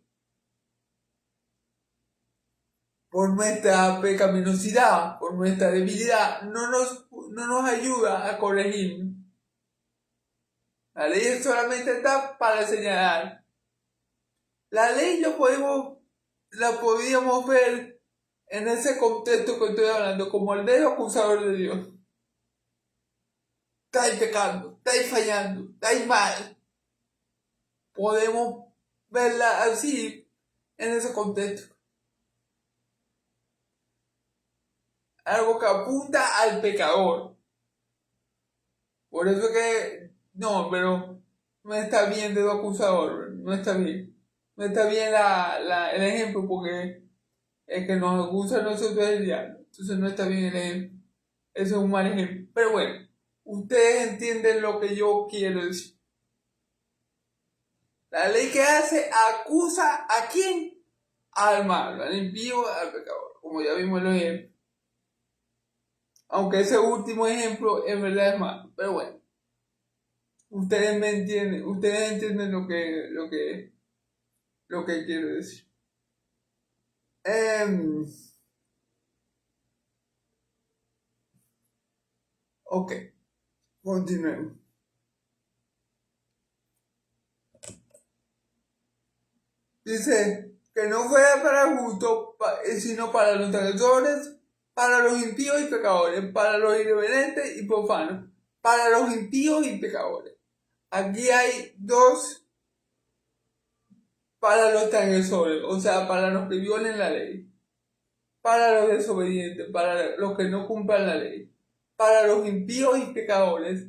por nuestra pecaminosidad, por nuestra debilidad, no nos ayuda a corregir. La ley solamente está para señalar. La ley la podíamos ver en ese contexto que estoy hablando, como el dedo acusador de Dios. Estáis pecando, estáis fallando, estáis mal. Podemos verla así, en ese contexto. Algo que apunta al pecador. Por eso que, no, pero no está bien dedo acusador, no está bien. No está bien el ejemplo porque el que nos acusa a nosotros es el diablo. Entonces no está bien el ejemplo. Eso es un mal ejemplo. Pero bueno, ustedes entienden lo que yo quiero decir. La ley que hace acusa a quién? Al malo, al impío, al pecador, como ya vimos en los ejemplos. Aunque ese último ejemplo en verdad es malo, pero bueno. Ustedes me entienden, ustedes entienden lo que quiero decir. Ok, continuemos. Dice que no fuera para justo, sino para los transgresores, para los impíos y pecadores, para los irreverentes y profanos, para los impíos y pecadores. Aquí hay dos para los transgresores, o sea, para los que violen la ley, para los desobedientes, para los que no cumplan la ley, para los impíos y pecadores.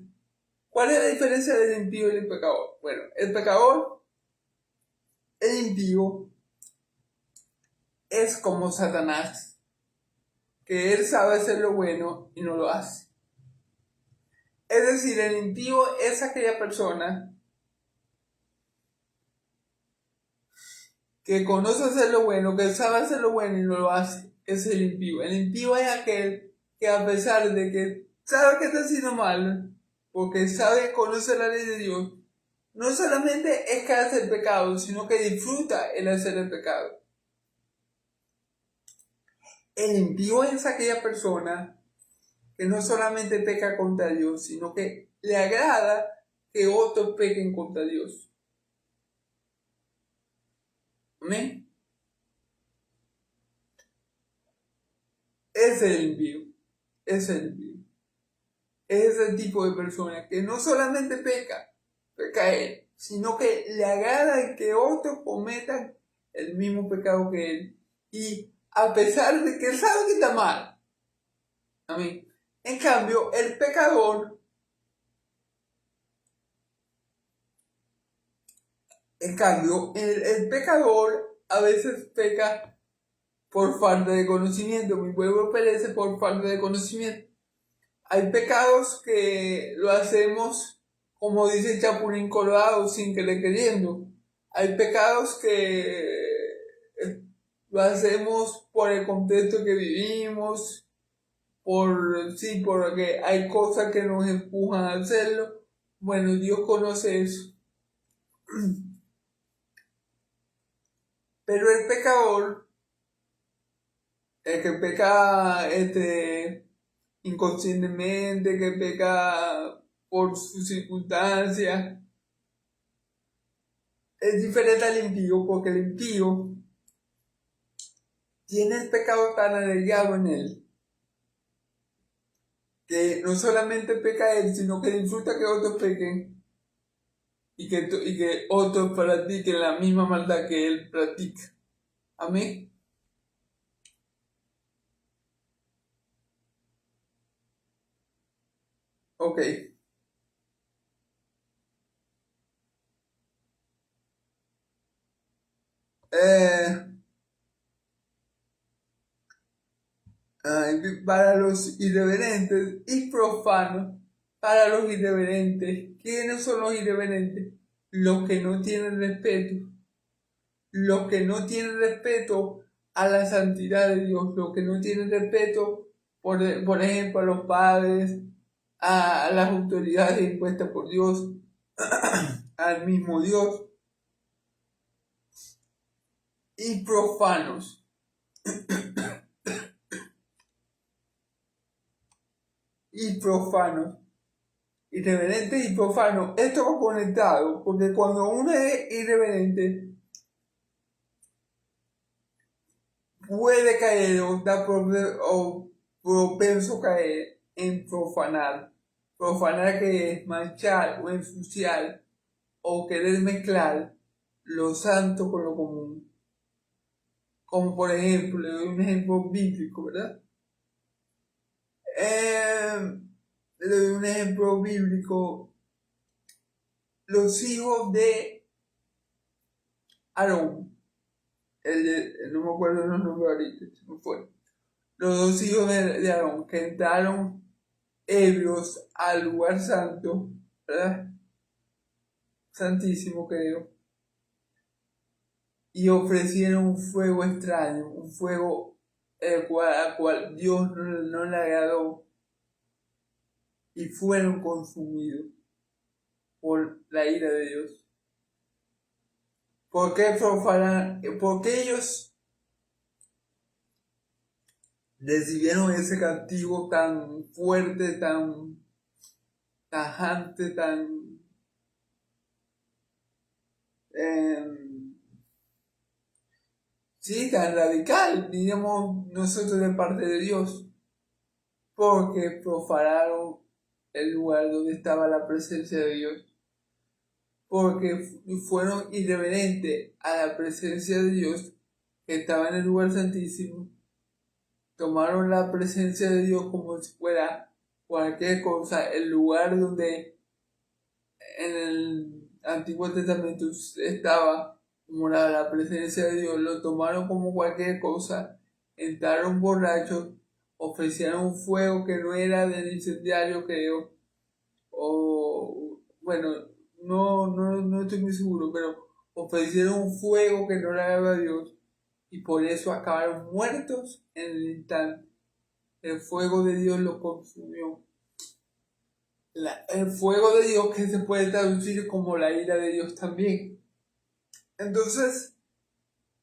¿Cuál es la diferencia del impío y el pecador? Bueno, el pecador, el impío, es como Satanás, que él sabe hacer lo bueno y no lo hace. Es decir, el impío es aquella persona que conoce hacer lo bueno, que sabe hacer lo bueno y no lo hace. Es el impío. El impío es aquel que a pesar de que sabe que está haciendo mal, porque sabe, conoce la ley de Dios, no solamente es que hace el pecado, sino que disfruta el hacer el pecado. El impío es aquella persona que no solamente peca contra Dios, sino que le agrada que otros pequen contra Dios. ¿Amén? Es el impío. Es el impío. Es ese tipo de persona que no solamente peca él, sino que le agrada que otros cometan el mismo pecado que él. Y a pesar de que él sabe que está mal. Amén. En cambio, el pecador, el pecador a veces peca por falta de conocimiento. Mi pueblo perece por falta de conocimiento. Hay pecados que lo hacemos, como dice el Chapulín Colorado, sin querer queriendo. Hay pecados que lo hacemos por el contexto que vivimos, porque hay cosas que nos empujan a hacerlo. Bueno, Dios conoce eso. Pero el pecador, el que peca inconscientemente, que peca por sus circunstancias, es diferente al impío, porque el impío tiene el pecado tan arraigado en él, que no solamente peca él, sino que disfruta que otros pequen y que otros practiquen la misma maldad que él practica. Amén. Ok. Eh, para los irreverentes y profanos, para los irreverentes, ¿quiénes son los irreverentes? Los que no tienen respeto, los que no tienen respeto a la santidad de Dios, los que no tienen respeto, por ejemplo, a los padres, a las autoridades impuestas por Dios, al mismo Dios, y profanos. Y profanos. Irreverente y profano. Esto va conectado, porque cuando uno es irreverente, puede caer o propenso caer en profanar. Profanar que es manchar o ensuciar o querer mezclar lo santo con lo común. Como por ejemplo, le doy un ejemplo bíblico, ¿verdad? Le doy un ejemplo bíblico. Los hijos de Aarón, no me acuerdo los nombres ahorita, no fue. Los dos hijos de Aarón que entraron ebrios al lugar santo, ¿verdad? Santísimo creo, y ofrecieron un fuego extraño, un fuego al cual Dios no le agradó, y fueron consumidos por la ira de Dios. ¿Por qué profanan? Porque ellos recibieron ese castigo tan fuerte, tan tajante, eh, tan radical, diríamos nosotros de parte de Dios, porque profanaron el lugar donde estaba la presencia de Dios, porque fueron irreverentes a la presencia de Dios que estaba en el lugar santísimo, tomaron la presencia de Dios como si fuera cualquier cosa, el lugar donde en el Antiguo Testamento estaba morada la presencia de Dios, lo tomaron como cualquier cosa, entraron borrachos, ofrecieron un fuego que no era del incendiario, creo, o bueno, no estoy muy seguro, pero ofrecieron un fuego que no le agradaba a Dios y por eso acabaron muertos en el instante. El fuego de Dios los consumió. El fuego de Dios que se puede traducir como la ira de Dios también. Entonces,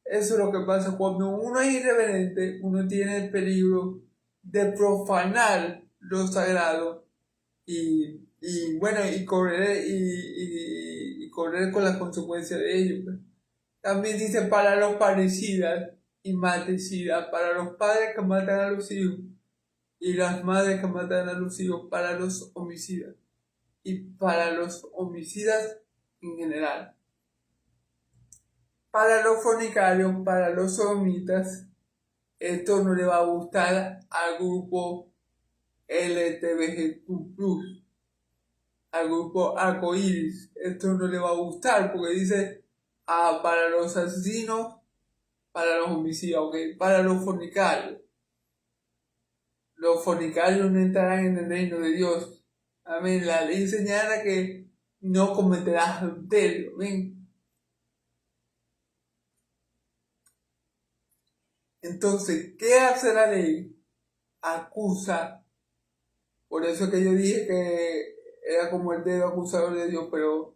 eso es lo que pasa. Cuando uno es irreverente, uno tiene el peligro de profanar lo sagrado y bueno, y correr con las consecuencias de ello. Pues. También dice para los parricidas y matricidas, para los padres que matan a los hijos y las madres que matan a los hijos, para los homicidas y para los homicidas en general. Para los fornicarios, para los sodomitas, esto no le va a gustar al grupo LGTBQ+, al grupo arcoíris. Esto no le va a gustar porque dice para los asesinos, para los homicidas, okay, para los fornicarios. Los fornicarios no entrarán en el reino de Dios. Amén. La ley señala que no cometerás adulterio. Amén. Entonces, ¿qué hace la ley? Acusa. Por eso que yo dije que era como el dedo acusador de Dios, pero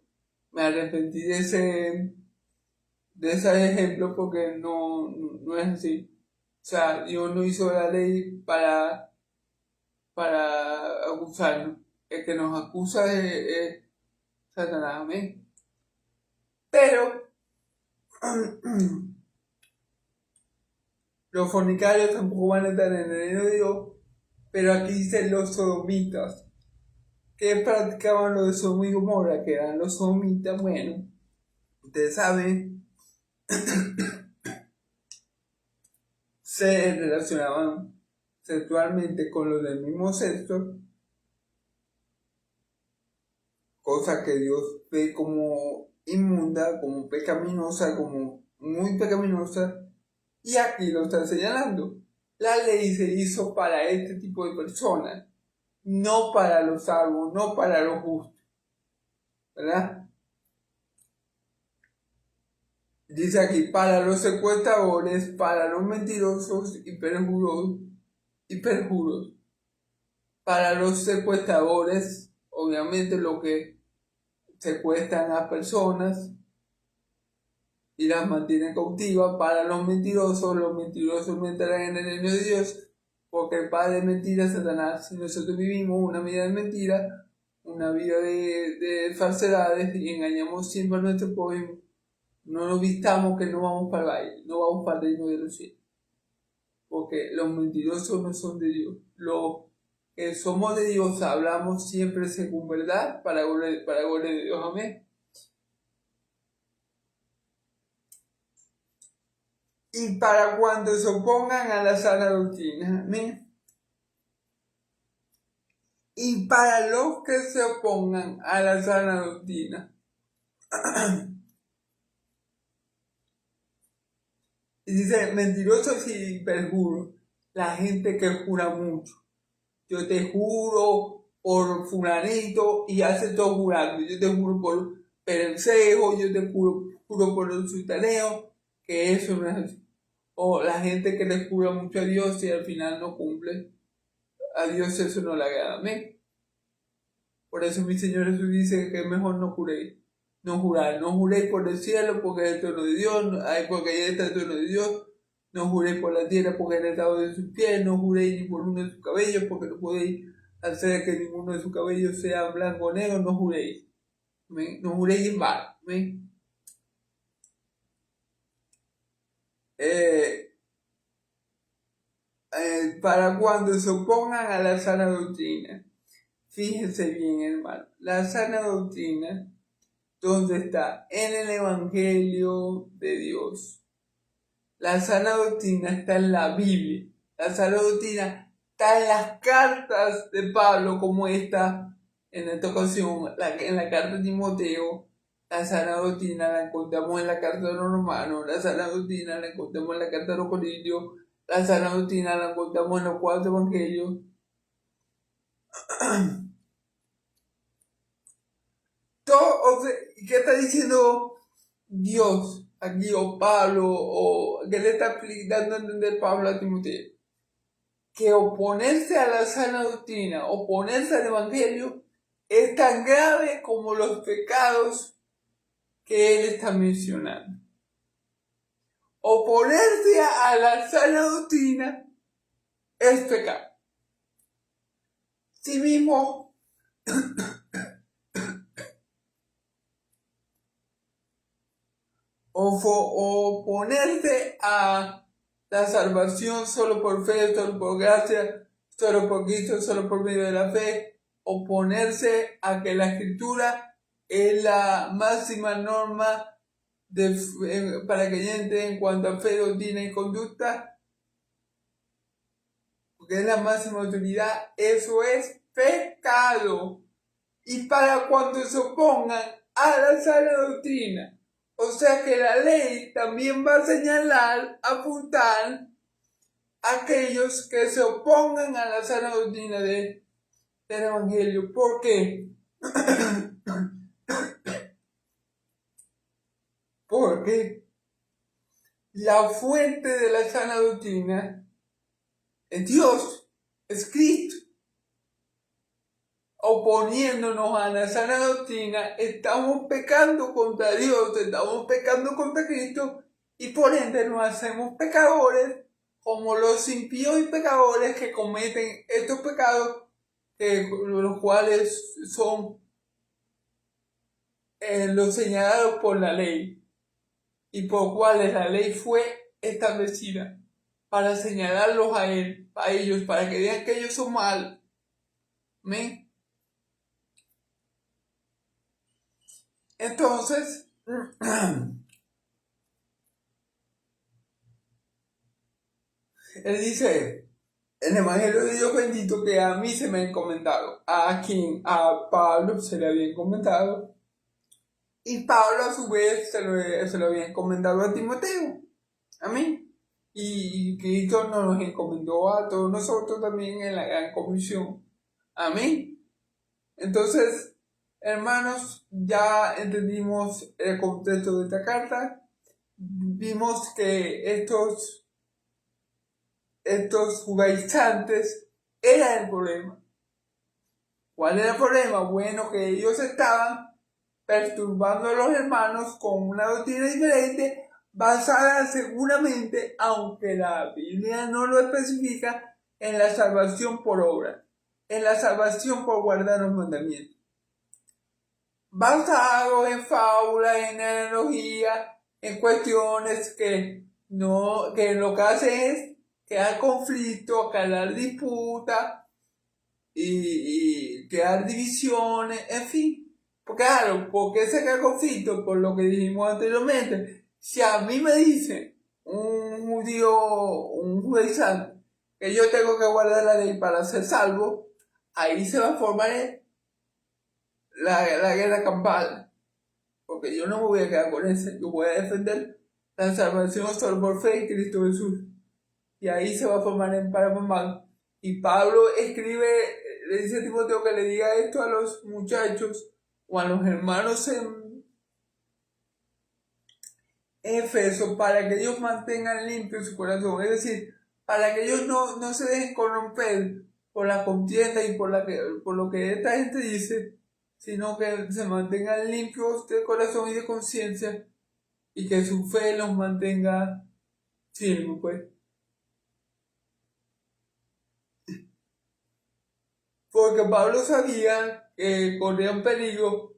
me arrepentí de ese ejemplo porque no es así. O sea, Dios no hizo la ley para acusarnos. El que nos acusa es Satanás, amén. Pero los fornicarios tampoco van a estar en el reino de Dios, pero aquí dicen los sodomitas. ¿Qué practicaban los de Sodoma y Gomorra? Que eran los sodomitas, bueno, ustedes saben, se relacionaban sexualmente con los del mismo sexo, cosa que Dios ve como inmunda, como pecaminosa, como muy pecaminosa, y aquí lo está señalando. La ley se hizo para este tipo de personas, no para los salvos, no para los justos, ¿verdad? Dice aquí, para los secuestradores, para los mentirosos y perjuros. Para los secuestradores, obviamente lo que secuestran a personas y las mantienen cautivas. Para los mentirosos no entrarán en el reino de Dios, porque el padre de mentira es Satanás. Si nosotros vivimos una vida de mentira, una vida de falsedades y engañamos siempre a nuestro prójimo, no nos vistamos que no vamos para el baile, no vamos para el reino de los cielos. Porque los mentirosos no son de Dios. Los que somos de Dios hablamos siempre según verdad para gloria de Dios. Amén. Y para cuando se opongan a la sana doctrina. Amén. Y para los que se opongan a la sana doctrina. Y dice, mentirosos y perjuros. La gente que jura mucho. Yo te juro por fulanito y hace todo jurando. Yo te juro por perencejo, yo te juro por el sultaneo, que eso no es así. O la gente que le jura mucho a Dios y al final no cumple. A Dios eso no le agrada. Amén. Por eso mi Señor Jesús dice que es mejor no juréis. No jurar. No juréis por el cielo porque es el trono de Dios. Porque ahí está el trono de Dios. No juréis por la tierra porque es el estado de sus pies. No juréis ni por uno de sus cabellos porque no podéis hacer que ninguno de sus cabellos sea blanco o negro. No juréis. ¿Amén? No juréis en vano. ¿Amén? Para cuando se opongan a la sana doctrina. Fíjense bien, hermano. La sana doctrina, ¿dónde está? En el Evangelio de Dios. La sana doctrina está en la Biblia. La sana doctrina está en las cartas de Pablo, como esta, en esta ocasión, en la carta de Timoteo. La sana doctrina la encontramos en la carta de los romanos. La sana doctrina la encontramos en la carta de los corintios. La sana doctrina la encontramos en los 4 evangelios. Todo, o sea, ¿qué está diciendo Dios aquí o Pablo o qué le está dando a entender Pablo a Timoteo? Que oponerse a la sana doctrina, oponerse al evangelio es tan grave como los pecados que él está mencionando. Oponerse a la sana doctrina es pecado. Sí mismo oponerse a la salvación solo por fe, solo por gracia, solo por Cristo, solo por medio de la fe, oponerse a que la escritura es la máxima norma para creyentes en cuanto a fe, doctrina y conducta, porque es la máxima autoridad, eso es pecado. Y para cuando se opongan a la sana doctrina, o sea que la ley también va a señalar, apuntar a aquellos que se opongan a la sana doctrina del Evangelio. ¿Por qué? Porque la fuente de la sana doctrina es Dios, es Cristo. Oponiéndonos a la sana doctrina, estamos pecando contra Dios, estamos pecando contra Cristo y por ende nos hacemos pecadores como los impíos y pecadores que cometen estos pecados, los cuales son los señalados por la ley y por cuales la ley fue establecida para señalarlos a ellos, para que vean que ellos son malos. ¿Amén? Entonces, él dice, el Evangelio de Dios bendito que a mí se me ha encomendado, a Pablo se le había encomendado, y Pablo a su vez se lo había encomendado a Timoteo, amén. Y Cristo nos encomendó a todos nosotros también en la gran comisión, amén. Entonces, hermanos, ya entendimos el contexto de esta carta, vimos que estos judaizantes eran el problema. ¿Cuál era el problema? Bueno, que ellos estaban perturbando a los hermanos con una doctrina diferente, basada seguramente, aunque la Biblia no lo especifica, en la salvación por obra, en la salvación por guardar los mandamientos. Basado en fábulas, en analogías, en cuestiones que lo que hacen es crear conflicto, crear disputa y crear divisiones, en fin. Claro, ¿por qué se crea conflicto? Por lo que dijimos anteriormente. Si a mí me dice un judaizante, que yo tengo que guardar la ley para ser salvo, ahí se va a formar la guerra campal. Porque yo no me voy a quedar con eso, yo voy a defender la salvación solo por fe en Cristo Jesús. Y ahí se va a formar en Paramamán. Y Pablo escribe, le dice a Timoteo que le diga esto a los muchachos o a los hermanos en Éfeso para que ellos mantengan limpio su corazón. Es decir, para que ellos no se dejen corromper por la contienda y por lo que esta gente dice, sino que se mantengan limpios de corazón y de conciencia y que su fe los mantenga firmes, pues. Porque Pablo sabía que corría un peligro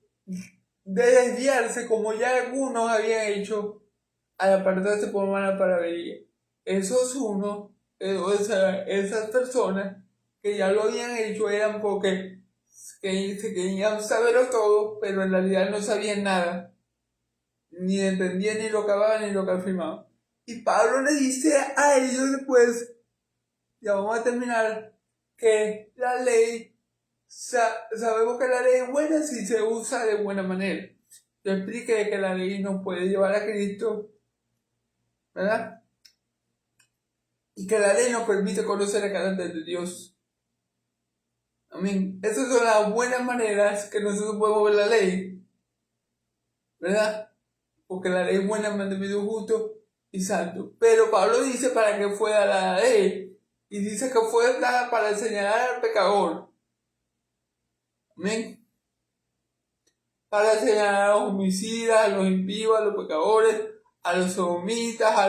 de desviarse, como ya algunos habían hecho, al apartarse por mala palabrería. Esos unos, esas personas que ya lo habían hecho eran porque se querían saberlo todo, pero en realidad no sabían nada. Ni entendían ni lo que hablaban ni lo que afirmaban. Y Pablo le dice a ellos después, ya vamos a terminar, que la ley, sabemos que la ley es buena si se usa de buena manera. Yo expliqué que la ley nos puede llevar a Cristo, ¿verdad? Y que la ley nos permite conocer el carácter de Dios. Amén. Esas son las buenas maneras que nosotros podemos ver la ley, ¿verdad? Porque la ley es buena, mandamiento justo y santo. Pero Pablo dice para que fuera la ley, y dice que fue dada para señalar al pecador. Amén. Para señalar a los homicidas, a los impíos, a los pecadores, a los sodomitas, a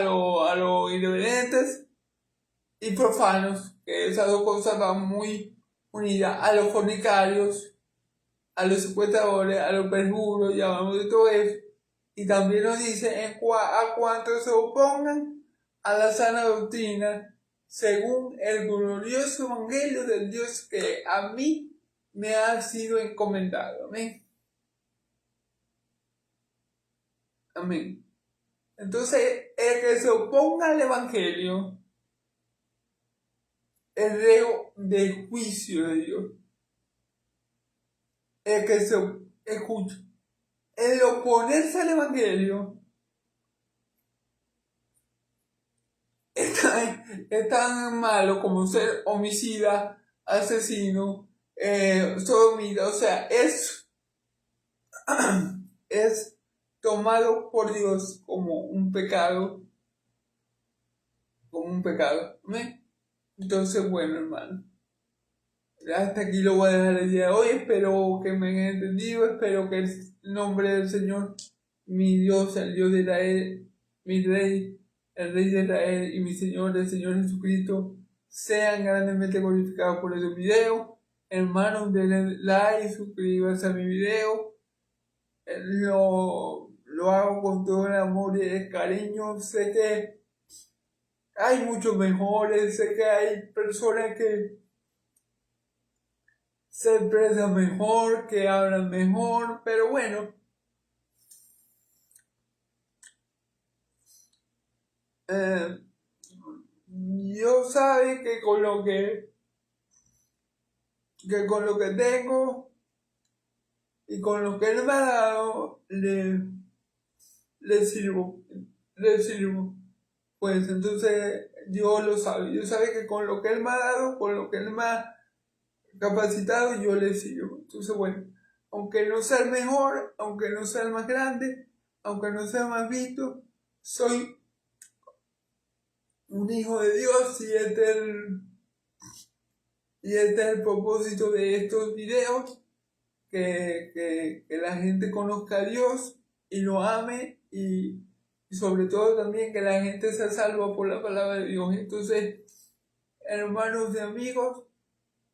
los irreverentes y profanos, que esas dos cosas van muy unidas, a los fornicarios, a los secuestradores, a los perjuros, ya hablamos de todo eso. Y también nos dice a cuantos se opongan a la sana doctrina, según el glorioso evangelio del Dios que a mí me ha sido encomendado. Amén. Amén. Entonces, el que se oponga al evangelio es reo del juicio de Dios. El que se escucha, el oponerse al evangelio es tan malo como ser homicida, asesino, sodomita. O sea, es tomado por Dios como un pecado como un pecado. ¿Amén? Entonces, bueno, hermano, hasta aquí lo voy a dejar el día de hoy. Espero que me hayan entendido. Espero que el nombre del Señor, mi Dios, el Dios de Israel, mi Rey, el Rey de Israel y mi Señor, el Señor Jesucristo, sean grandemente glorificados por este video. Hermanos, denle like, suscríbanse a mi video. Lo hago con todo el amor y el cariño. Sé que hay muchos mejores, sé que hay personas que se expresan mejor, que hablan mejor, pero bueno, yo sabe que con lo que tengo y con lo que él me ha dado, le sirvo. Pues entonces Dios lo sabe, yo sabe que con lo que él me ha dado, con lo que él me ha capacitado, yo le sirvo. Entonces bueno, aunque no sea el mejor, aunque no sea el más grande, aunque no sea más visto, soy un hijo de Dios y este es el propósito de estos videos, que la gente conozca a Dios y lo ame y sobre todo también que la gente sea salva por la palabra de Dios. Entonces, hermanos y amigos,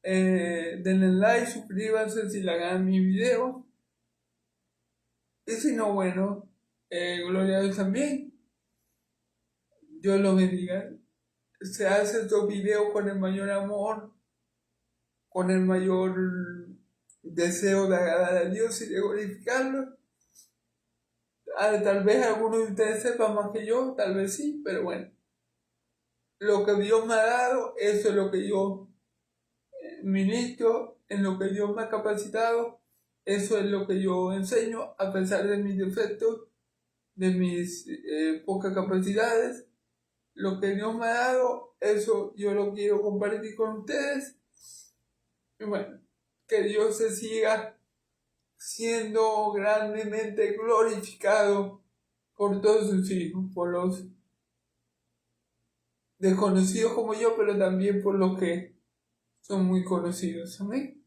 denle like, suscríbanse si la ganan mi video. Y si no, bueno, gloria a Dios también. Dios los bendiga. Se hace estos videos con el mayor amor, con el mayor deseo de agradar a Dios y de glorificarlo. Tal vez algunos de ustedes sepan más que yo, tal vez sí, pero bueno. Lo que Dios me ha dado, eso es lo que yo ministro, en lo que Dios me ha capacitado, eso es lo que yo enseño, a pesar de mis defectos, de mis pocas capacidades. Lo que Dios me ha dado, eso yo lo quiero compartir con ustedes. Y bueno, que Dios se siga siendo grandemente glorificado por todos sus hijos, por los desconocidos como yo, pero también por los que son muy conocidos. Amén.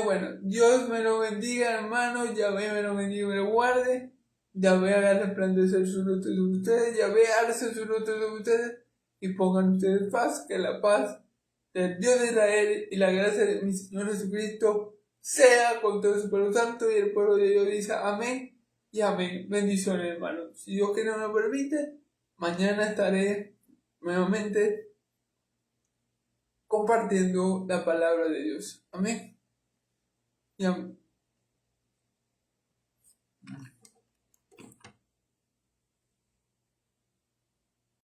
Bueno, Dios me lo bendiga, hermanos. Yahvé me lo bendiga y me lo guarde. Yahvé haga resplandecer su rostro sobre ustedes. Yahvé alce su rostro sobre ustedes y pongan ustedes paz. Que la paz del Dios de Israel y la gracia de mi Señor Jesucristo sea con todo su pueblo santo. Y el pueblo de Dios dice amén y amén. Bendiciones, hermanos. Si Dios que no lo permite, mañana estaré nuevamente compartiendo la palabra de Dios. Amén. Y amén.